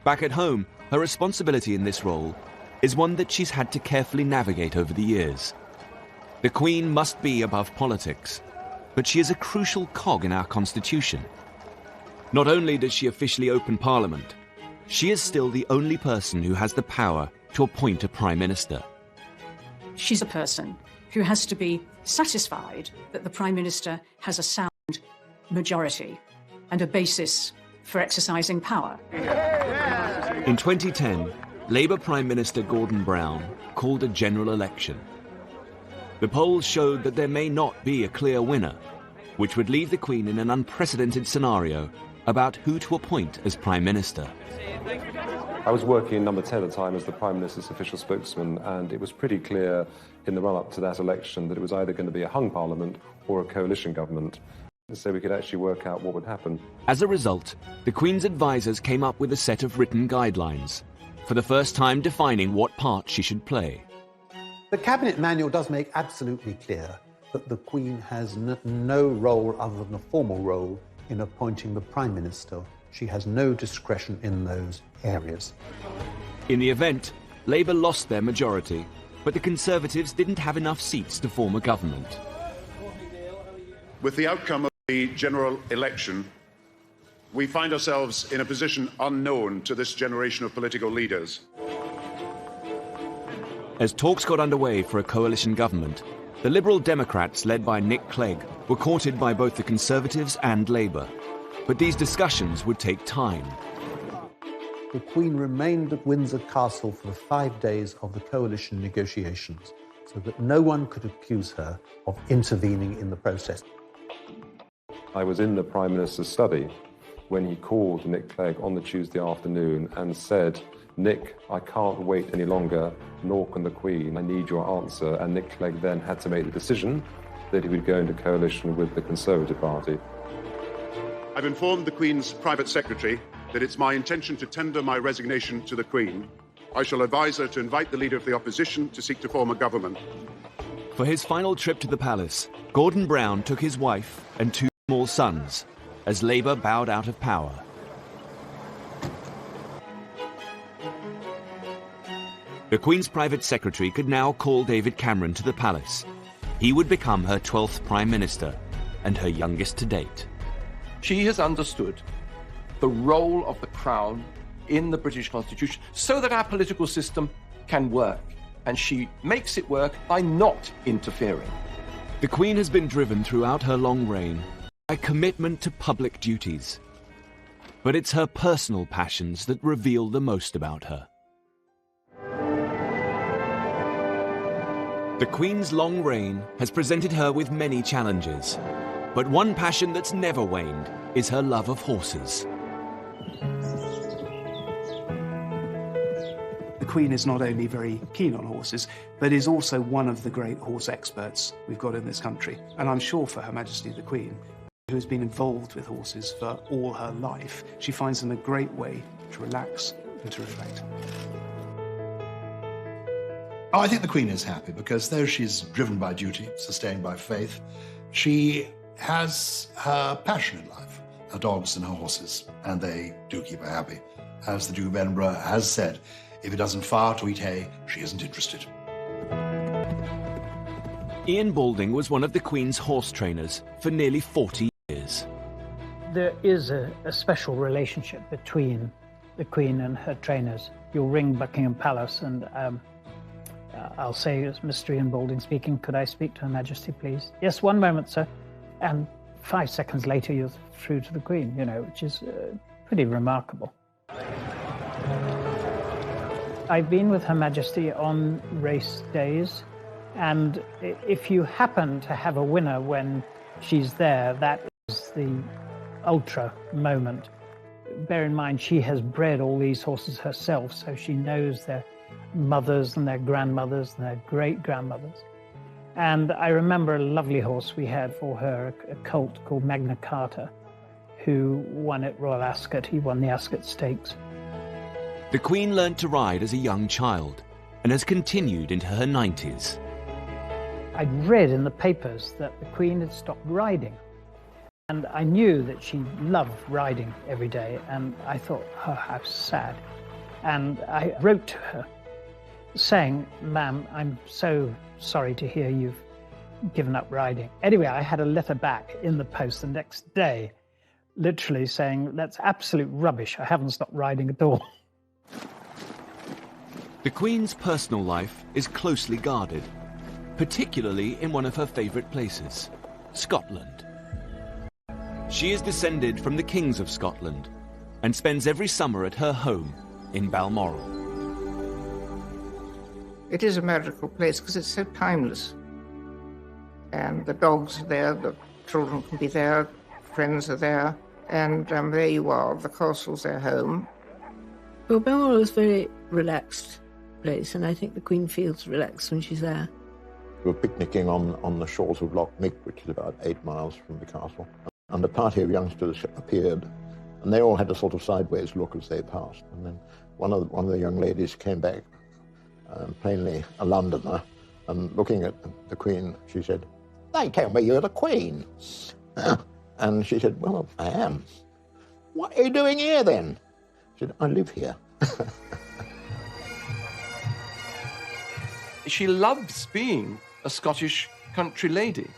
Back at home, her responsibility in this role is one that she's had to carefully navigate over the years. The Queen must be above politics, but she is a crucial cog in our constitution. Not only does she officially open Parliament, she is still the only person who has the power to appoint a Prime Minister. She's a person who has to be satisfied that the Prime Minister has a sound majority and a basis for exercising power. In 2010, Labour Prime Minister Gordon Brown called a general election. The polls showed that there may not be a clear winner, which would leave the Queen in an unprecedented scenario about who to appoint as Prime Minister. I was working in Number 10 at the time as the Prime Minister's official spokesman, and it was pretty clear in the run-up to that election that it was either going to be a hung parliament or a coalition government, so we could actually work out what would happen. As a result, the Queen's advisers came up with a set of written guidelines, for the first time defining what part she should play. The Cabinet Manual does make absolutely clear that the Queen has no role other than a formal role in appointing the Prime Minister. She has no discretion in those areas. In the event, Labour lost their majority, but the Conservatives didn't have enough seats to form a government. With the outcome of the general election, we find ourselves in a position unknown to this generation of political leaders. As talks got underway for a coalition government, the Liberal Democrats, led by Nick Clegg, were courted by both the Conservatives and Labour. But these discussions would take time. The Queen remained at Windsor Castle for the 5 days of the coalition negotiations, so that no one could accuse her of intervening in the process. I was in the Prime Minister's study when he called Nick Clegg on the Tuesday afternoon and said, "Nick, I can't wait any longer, nor can the Queen. I need your answer." And Nick Clegg then had to make the decision that he would go into coalition with the Conservative Party. I've informed the Queen's private secretary that it's my intention to tender my resignation to the Queen. I shall advise her to invite the Leader of the Opposition to seek to form a government. For his final trip to the palace, Gordon Brown took his wife and 2 small sons, as Labour bowed out of power. The Queen's private secretary could now call David Cameron to the palace. He would become her 12th Prime Minister, and her youngest to date. She has understood the role of the Crown in the British Constitution so that our political system can work. And she makes it work by not interfering. The Queen has been driven throughout her long reign by commitment to public duties. But it's her personal passions that reveal the most about her. The Queen's long reign has presented her with many challenges. But one passion that's never waned is her love of horses. The Queen is not only very keen on horses, but is also one of the great horse experts we've got in this country. And I'm sure for Her Majesty the Queen, who has been involved with horses for all her life, she finds them a great way to relax and to reflect. Oh, I think the Queen is happy because though she's driven by duty, sustained by faith, she has her passion in life, her dogs and her horses, and they do keep her happy. As the Duke of Edinburgh has said, if it doesn't fire to eat hay, she isn't interested. Ian Balding was one of the Queen's horse trainers for nearly 40 years. There is a special relationship between the Queen and her trainers. You'll ring Buckingham Palace and I'll say, it's Mr. Ian Balding speaking, could I speak to Her Majesty, please? Yes, one moment, sir. And 5 seconds later, you're through to the Queen, you know, which is pretty remarkable. I've been with Her Majesty on race days, and if you happen to have a winner when she's there, that is the ultra moment. Bear in mind, she has bred all these horses herself, so she knows their mothers and their grandmothers and their great-grandmothers. And I remember a lovely horse we had for her, a colt called Magna Carta, who won at Royal Ascot. He won the Ascot Stakes. The Queen learnt to ride as a young child and has continued into her 90s. I'd read in the papers that the Queen had stopped riding. And I knew that she loved riding every day, and I thought, oh, how sad. And I wrote to her saying, ma'am, I'm so sorry to hear you've given up riding. Anyway, I had a letter back in the post the next day, literally saying, that's absolute rubbish. I haven't stopped riding at all. The Queen's personal life is closely guarded, particularly in one of her favourite places, Scotland. She is descended from the Kings of Scotland and spends every summer at her home in Balmoral. It is a magical place because it's so timeless. And the dogs are there, the children can be there, friends are there, and there you are, the castle's their home. Well, Balmoral is a very relaxed place, and I think the Queen feels relaxed when she's there. We were picnicking on the shores of Loch Mick, which is about 8 miles from the castle, and a party of youngsters appeared, and they all had a sort of sideways look as they passed. And then one of the young ladies came back, plainly a Londoner, and looking at the Queen, she said, "They tell me you're the Queen." And she said, "Well, I am." "What are you doing here then?" She said, "I live here." She loves being a Scottish country lady,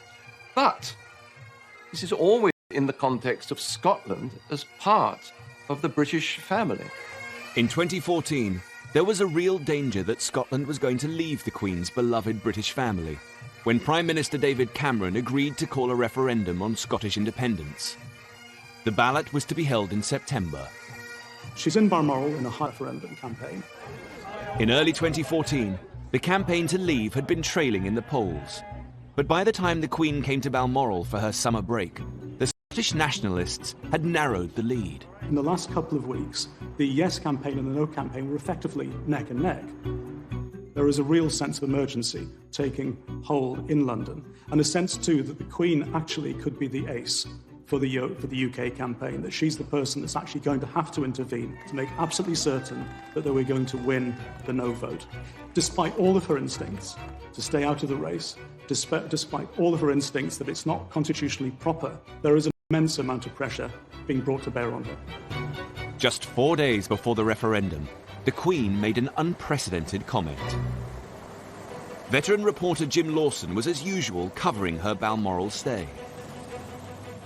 but this is always in the context of Scotland as part of the British family. In 2014, there was a real danger that Scotland was going to leave the Queen's beloved British family when Prime Minister David Cameron agreed to call a referendum on Scottish independence. The ballot was to be held in September. She's in Balmoral in a referendum campaign. In early 2014, the campaign to leave had been trailing in the polls. But by the time the Queen came to Balmoral for her summer break, the Scottish nationalists had narrowed the lead. In the last couple of weeks, the Yes campaign and the No campaign were effectively neck and neck. There is a real sense of emergency taking hold in London, and a sense too that the Queen actually could be the ace for the UK campaign, that she's the person that's actually going to have to intervene to make absolutely certain that they were going to win the No vote. Despite all of her instincts to stay out of the race, despite all of her instincts that it's not constitutionally proper, there is an immense amount of pressure being brought to bear on her. Just 4 days before the referendum, the Queen made an unprecedented comment. Veteran reporter Jim Lawson was as usual covering her Balmoral stay.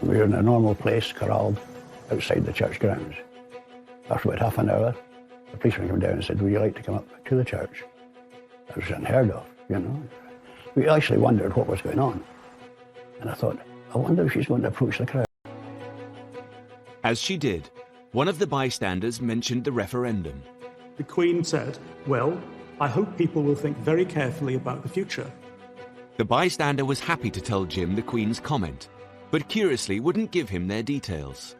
We were in a normal place, corralled outside the church grounds. After about half an hour, the policeman came down and said, "Would you like to come up to the church?" That was unheard of, you know. We actually wondered what was going on. And I thought, I wonder if she's going to approach the crowd. As she did, one of the bystanders mentioned the referendum. The Queen said, "Well, I hope people will think very carefully about the future." The bystander was happy to tell Jim the Queen's comment, but curiously wouldn't give him their details.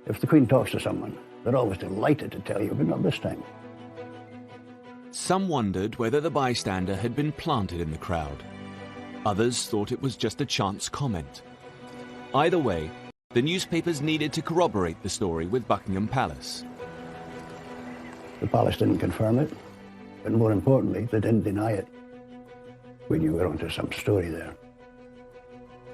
If the Queen talks to someone, they're always delighted to tell you, but not this time. Some wondered whether the bystander had been planted in the crowd. Others thought it was just a chance comment. Either way, the newspapers needed to corroborate the story with Buckingham Palace. The palace didn't confirm it, but more importantly, they didn't deny it. We knew we were onto some story there.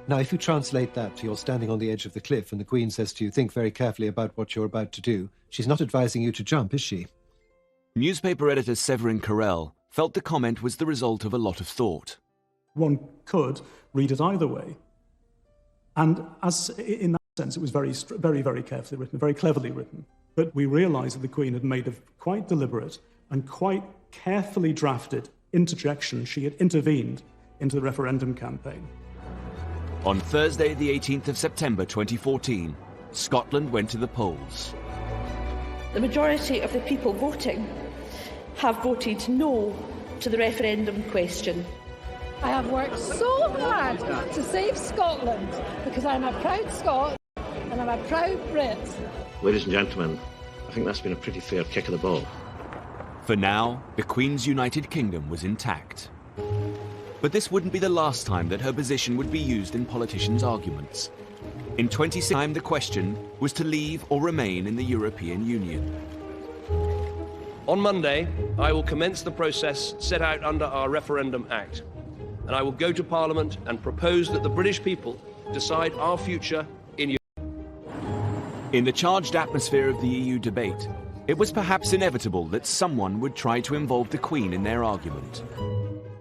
Now, if you translate that to you're standing on the edge of the cliff and the Queen says to you, think very carefully about what you're about to do, she's not advising you to jump, is she? Newspaper editor Severin Carrell felt the comment was the result of a lot of thought. One could read it either way. And as in that sense, it was very, very carefully written, very cleverly written. But we realised that the Queen had made a quite deliberate and quite carefully drafted interjection. She had intervened into the referendum campaign. On Thursday, the 18th of September 2014, Scotland went to the polls. The majority of the people voting have voted no to the referendum question. I have worked so hard to save Scotland because I'm a proud Scot and I'm a proud Brit. Ladies and gentlemen, I think that's been a pretty fair kick of the ball. For now, the Queen's United Kingdom was intact. But this wouldn't be the last time that her position would be used in politicians' arguments. In 2016, the question was to leave or remain in the European Union. On Monday, I will commence the process set out under our Referendum Act, and I will go to Parliament and propose that the British people decide our future in Europe. In the charged atmosphere of the EU debate, it was perhaps inevitable that someone would try to involve the Queen in their argument.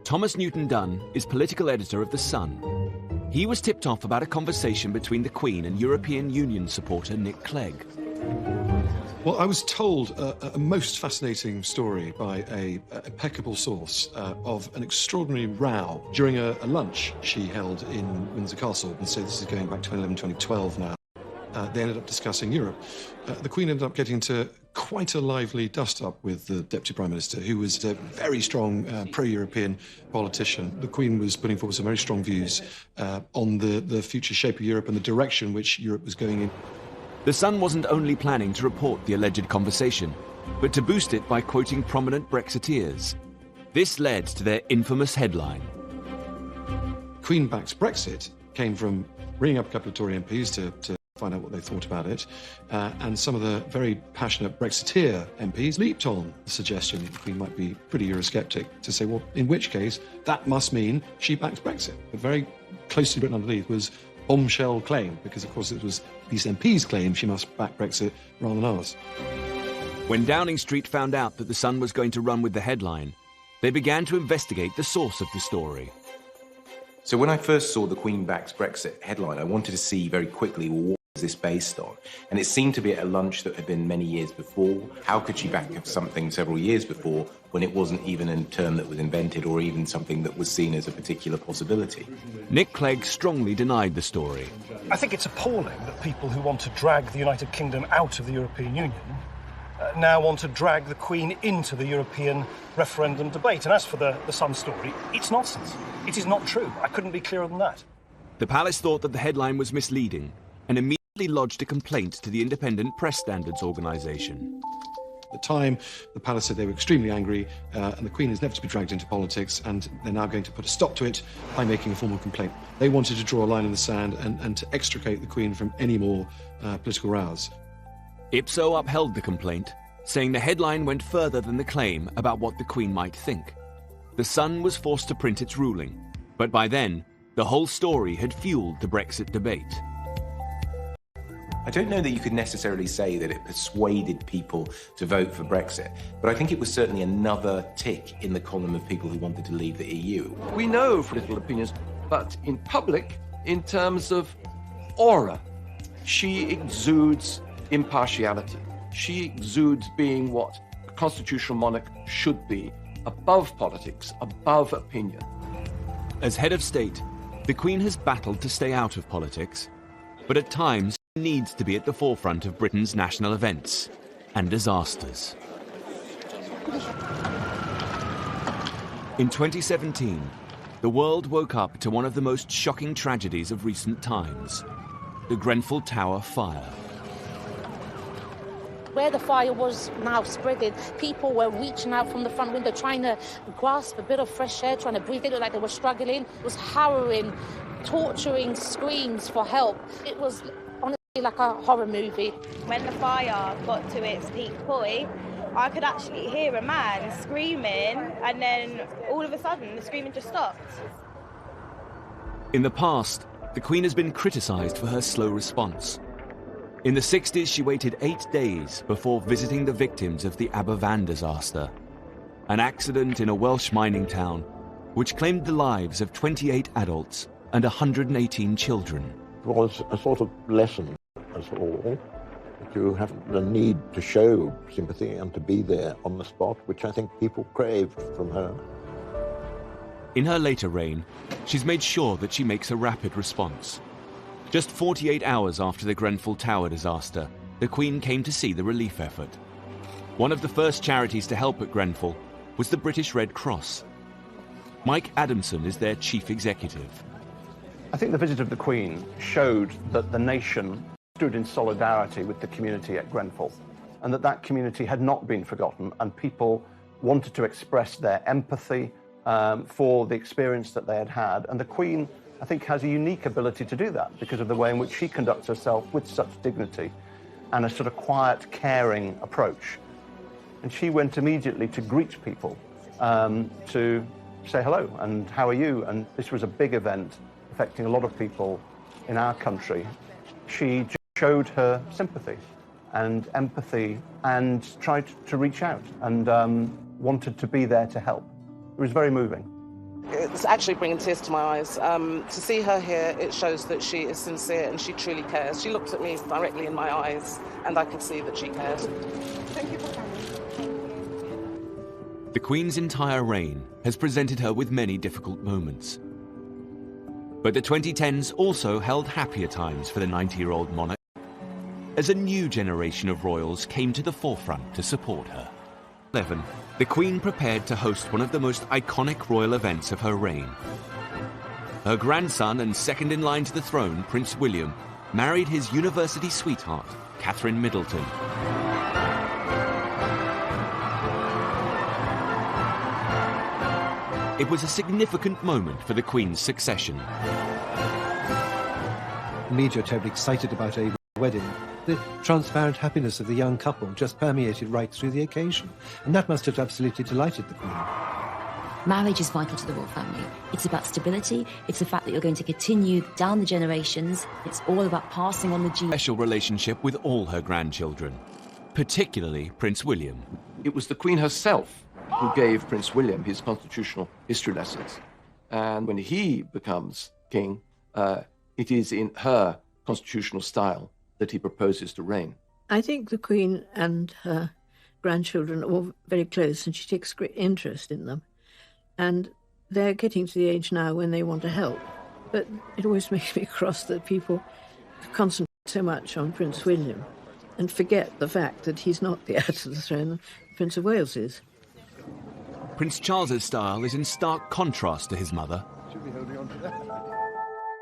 Thomas Newton-Dunn is political editor of The Sun. He was tipped off about a conversation between the Queen and European Union supporter Nick Clegg. Well, I was told a most fascinating story by an impeccable source of an extraordinary row during a lunch she held in Windsor Castle. And so this is going back 2011, 2012 now. They ended up discussing Europe. The Queen ended up getting into quite a lively dust-up with the Deputy Prime Minister, who was a very strong pro-European politician. The Queen was putting forward some very strong views on the future shape of Europe and the direction which Europe was going in. The Sun wasn't only planning to report the alleged conversation, but to boost it by quoting prominent Brexiteers. This led to their infamous headline. Queen backs Brexit came from ringing up a couple of Tory MPs to find out what they thought about it, and some of the very passionate Brexiteer MPs leaped on the suggestion that the Queen might be pretty Eurosceptic to say, well, in which case, that must mean she backs Brexit. But very closely written underneath was bombshell claim, because of course it was these MPs' claim she must back Brexit rather than ours. When Downing Street found out that The Sun was going to run with the headline, they began to investigate the source of the story. So when I first saw the Queen backs Brexit headline, I wanted to see very quickly, well, what was this based on? And it seemed to be at a lunch that had been many years before. How could she back something several years before when it wasn't even a term that was invented or even something that was seen as a particular possibility? Nick Clegg strongly denied the story. I think it's appalling that people who want to drag the United Kingdom out of the European Union now want to drag the Queen into the European referendum debate. And as for the Sun story, it's nonsense. It is not true. I couldn't be clearer than that. The palace thought that the headline was misleading and immediately lodged a complaint to the Independent Press Standards Organisation. At the time, the palace said they were extremely angry, and the Queen is never to be dragged into politics, and they're now going to put a stop to it by making a formal complaint. They wanted to draw a line in the sand and to extricate the Queen from any more political rows. Ipso upheld the complaint, saying the headline went further than the claim about what the Queen might think. The Sun was forced to print its ruling, but by then, the whole story had fueled the Brexit debate. I don't know that you could necessarily say that it persuaded people to vote for Brexit, but I think it was certainly another tick in the column of people who wanted to leave the EU. We know political opinions, but in public, in terms of aura, she exudes impartiality. She exudes being what a constitutional monarch should be, above politics, above opinion. As head of state, the Queen has battled to stay out of politics, but at times needs to be at the forefront of Britain's national events and disasters. In 2017, the world woke up to one of the most shocking tragedies of recent times, the Grenfell Tower fire. Where the fire was now spreading, people were reaching out from the front window, trying to grasp a bit of fresh air, trying to breathe. It looked like they were struggling. It was harrowing, torturing screams for help. It was Like a horror movie. When the fire got to its peak point, I could actually hear a man screaming, and then all of a sudden the screaming just stopped. In the past, the Queen has been criticised for her slow response. In the 60s, she waited 8 days before visiting the victims of the Aberfan disaster, an accident in a Welsh mining town which claimed the lives of 28 adults and 118 children. It was a sort of lesson, as all, that you have the need to show sympathy and to be there on the spot, which I think people craved from her. In her later reign, she's made sure that she makes a rapid response. Just 48 hours after the Grenfell Tower disaster, the Queen came to see the relief effort. One of the first charities to help at Grenfell was the British Red Cross. Mike Adamson is their chief executive. I think the visit of the Queen showed that the nation stood in solidarity with the community at Grenfell, and that community had not been forgotten, and people wanted to express their empathy for the experience that they had had. And the Queen, I think, has a unique ability to do that because of the way in which she conducts herself with such dignity and a sort of quiet, caring approach. And she went immediately to greet people, to say hello and how are you? And this was a big event affecting a lot of people in our country. She showed her sympathy and empathy and tried to reach out and wanted to be there to help. It was very moving. It's actually bringing tears to my eyes. To see her here, it shows that she is sincere and she truly cares. She looked at me directly in my eyes and I could see that she cared. Thank you for coming. The Queen's entire reign has presented her with many difficult moments. But the 2010s also held happier times for the 90-year-old monarch, as a new generation of royals came to the forefront to support her. 11. The Queen prepared to host one of the most iconic royal events of her reign. Her grandson and second in line to the throne, Prince William, married his university sweetheart, Catherine Middleton. It was a significant moment for the Queen's succession. The media are terribly excited about a wedding. The transparent happiness of the young couple just permeated right through the occasion, and that must have absolutely delighted the Queen. Marriage is vital to the royal family. It's about stability, it's the fact that you're going to continue down the generations, it's all about passing on the gene. Special relationship with all her grandchildren, particularly Prince William. It was the Queen herself who gave Prince William his constitutional history lessons. And when he becomes king, it is in her constitutional style that he proposes to reign. I think the Queen and her grandchildren are all very close, and she takes great interest in them. And they're getting to the age now when they want to help. But it always makes me cross that people concentrate so much on Prince William and forget the fact that he's not the heir to the throne, Prince of Wales is. Prince Charles's style is in stark contrast to his mother.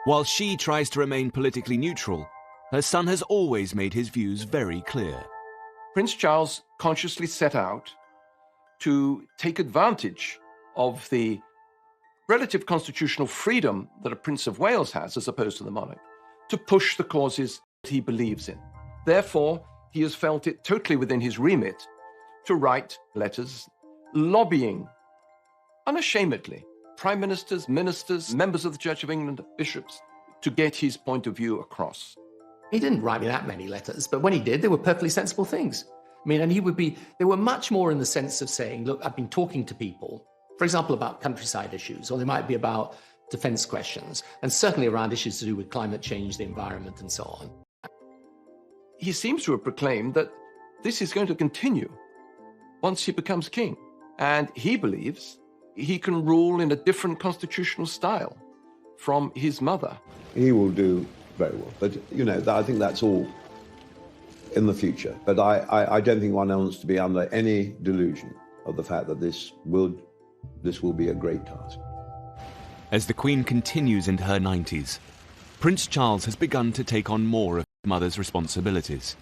While she tries to remain politically neutral, her son has always made his views very clear. Prince Charles consciously set out to take advantage of the relative constitutional freedom that a Prince of Wales has, as opposed to the monarch, to push the causes that he believes in. Therefore, he has felt it totally within his remit to write letters lobbying unashamedly prime ministers, ministers, members of the Church of England, bishops, to get his point of view across. He didn't write me that many letters, but when he did, they were perfectly sensible things. I mean, and they were much more in the sense of saying, look, I've been talking to people, for example, about countryside issues, or they might be about defence questions, and certainly around issues to do with climate change, the environment, and so on. He seems to have proclaimed that this is going to continue once he becomes king. And he believes he can rule in a different constitutional style from his mother. He will do very well. But, you know, I think that's all in the future. But I don't think one wants to be under any delusion of the fact that this will be a great task. As the Queen continues into her 90s, Prince Charles has begun to take on more of his mother's responsibilities.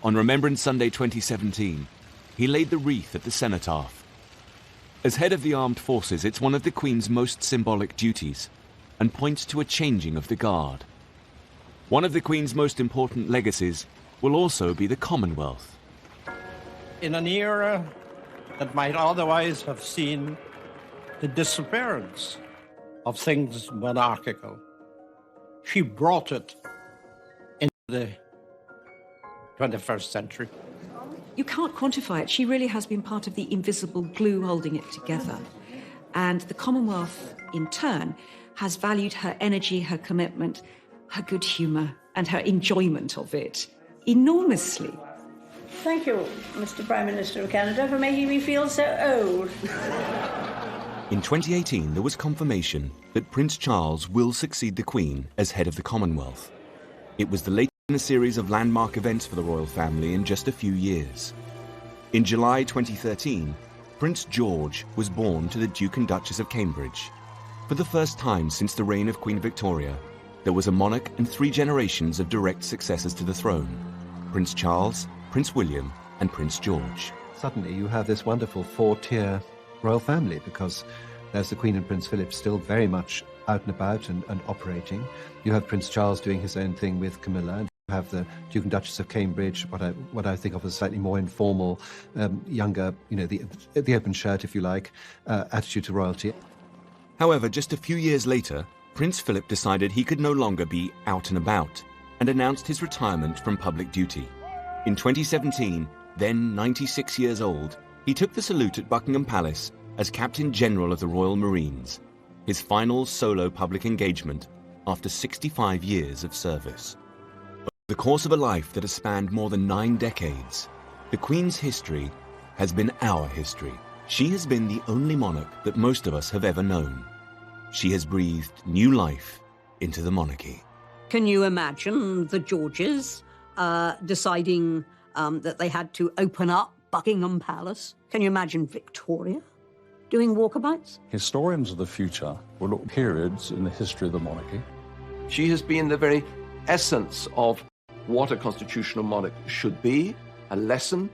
On Remembrance Sunday 2017, he laid the wreath at the cenotaph. As head of the armed forces, it's one of the Queen's most symbolic duties and points to a changing of the guard. One of the Queen's most important legacies will also be the Commonwealth. In an era that might otherwise have seen the disappearance of things monarchical, she brought it into the 21st century. You can't quantify it. She really has been part of the invisible glue holding it together. And the Commonwealth, in turn, has valued her energy, her commitment, her good humour, and her enjoyment of it enormously. Thank you, Mr. Prime Minister of Canada, for making me feel so old. In 2018, there was confirmation that Prince Charles will succeed the Queen as head of the Commonwealth. It was the latest in a series of landmark events for the royal family in just a few years. In July 2013, Prince George was born to the Duke and Duchess of Cambridge. For the first time since the reign of Queen Victoria, there was a monarch and 3 generations of direct successors to the throne: Prince Charles, Prince William, and Prince George. Suddenly you have this wonderful 4-tier royal family, because there's the Queen and Prince Philip still very much out and about and operating. You have Prince Charles doing his own thing with Camilla, and you have the Duke and Duchess of Cambridge, what I think of as slightly more informal, younger, the open shirt, if you like, attitude to royalty. However, just a few years later, Prince Philip decided he could no longer be out and about and announced his retirement from public duty. In 2017, then 96 years old, he took the salute at Buckingham Palace as Captain General of the Royal Marines, his final solo public engagement after 65 years of service. Over the course of a life that has spanned more than 9 decades, the Queen's history has been our history. She has been the only monarch that most of us have ever known. She has breathed new life into the monarchy. Can you imagine the Georges deciding that they had to open up Buckingham Palace? Can you imagine Victoria doing walkabouts? Historians of the future will look periods in the history of the monarchy. She has been the very essence of what a constitutional monarch should be, a lesson,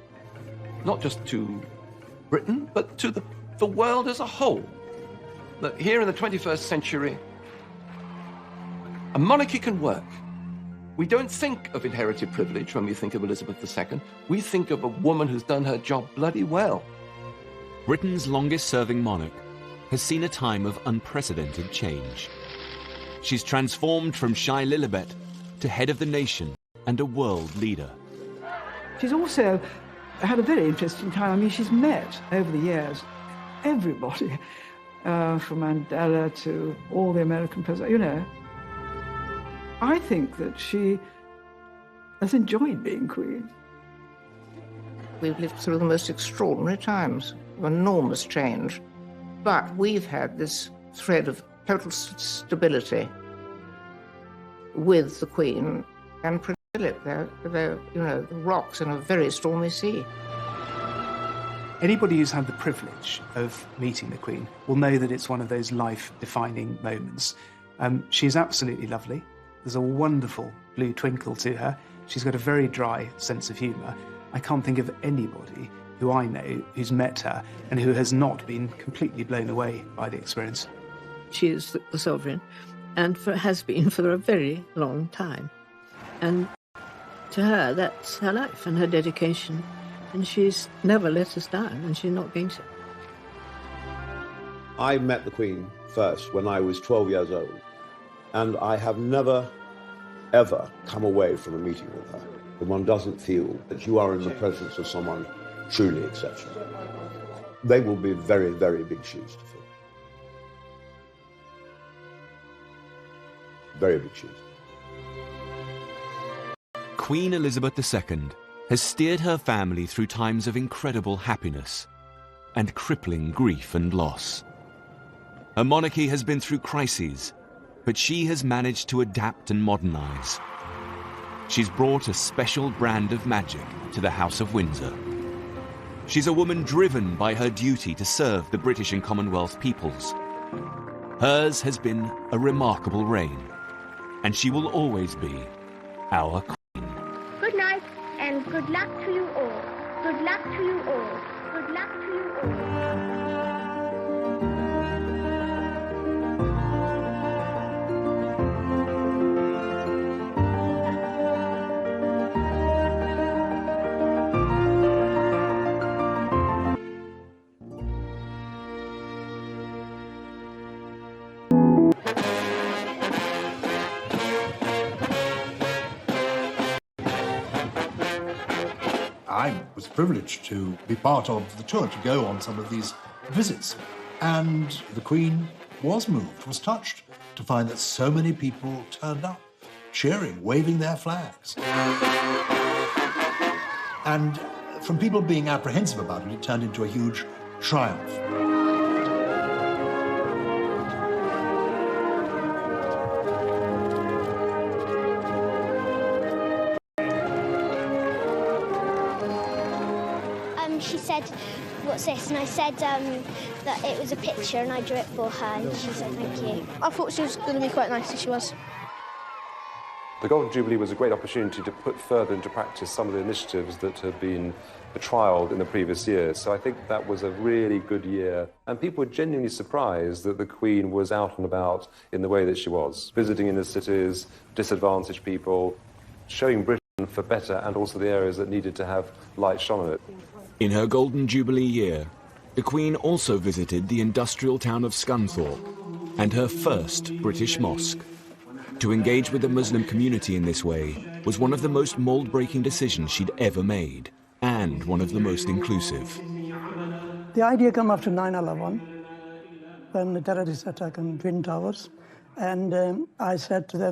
not just to Britain, but to the world as a whole. That here in the 21st century, a monarchy can work. We don't think of inherited privilege when we think of Elizabeth II. We think of a woman who's done her job bloody well. Britain's longest-serving monarch has seen a time of unprecedented change. She's transformed from shy Lilibet to head of the nation and a world leader. She's also had a very interesting time. I mean, she's met over the years everybody, from Mandela to all the American presidents, I think that she has enjoyed being Queen. We've lived through the most extraordinary times, of enormous change, but we've had this thread of total stability with the Queen and Prince Philip. They're the rocks in a very stormy sea. Anybody who's had the privilege of meeting the Queen will know that it's one of those life-defining moments. She's absolutely lovely. There's a wonderful blue twinkle to her. She's got a very dry sense of humour. I can't think of anybody who I know who's met her and who has not been completely blown away by the experience. She is the sovereign, and has been for a very long time. And to her, that's her life and her dedication. And she's never let us down, and she's not going to. I met the Queen first when I was 12 years old, and I have never, ever come away from a meeting with her that one doesn't feel that you are in the presence of someone truly exceptional. They will be very, very big shoes to fill. Very big shoes. Queen Elizabeth II has steered her family through times of incredible happiness and crippling grief and loss. Her monarchy has been through crises, but she has managed to adapt and modernize. She's brought a special brand of magic to the House of Windsor. She's a woman driven by her duty to serve the British and Commonwealth peoples. Hers has been a remarkable reign, and she will always be our Queen. Good night, and good luck to you all. Good luck to you all. Good luck to you all. I was privileged to be part of the tour, to go on some of these visits. And the Queen was moved, was touched to find that so many people turned up, cheering, waving their flags. And from people being apprehensive about it, it turned into a huge triumph. She said, "What's this?" And I said that it was a picture and I drew it for her, and she said thank you. I thought she was going to be quite nice, as she was. The Golden Jubilee was a great opportunity to put further into practice some of the initiatives that had been trialled in the previous years. So I think that was a really good year. And people were genuinely surprised that the Queen was out and about in the way that she was, visiting inner cities, disadvantaged people, showing Britain for better and also the areas that needed to have light shone on it. In her Golden Jubilee year, the Queen also visited the industrial town of Scunthorpe and her first British mosque. To engage with the Muslim community in this way was one of the most mould-breaking decisions she'd ever made, and one of the most inclusive. The idea came after 9/11, when the terrorist attack on Twin Towers, and I said to them,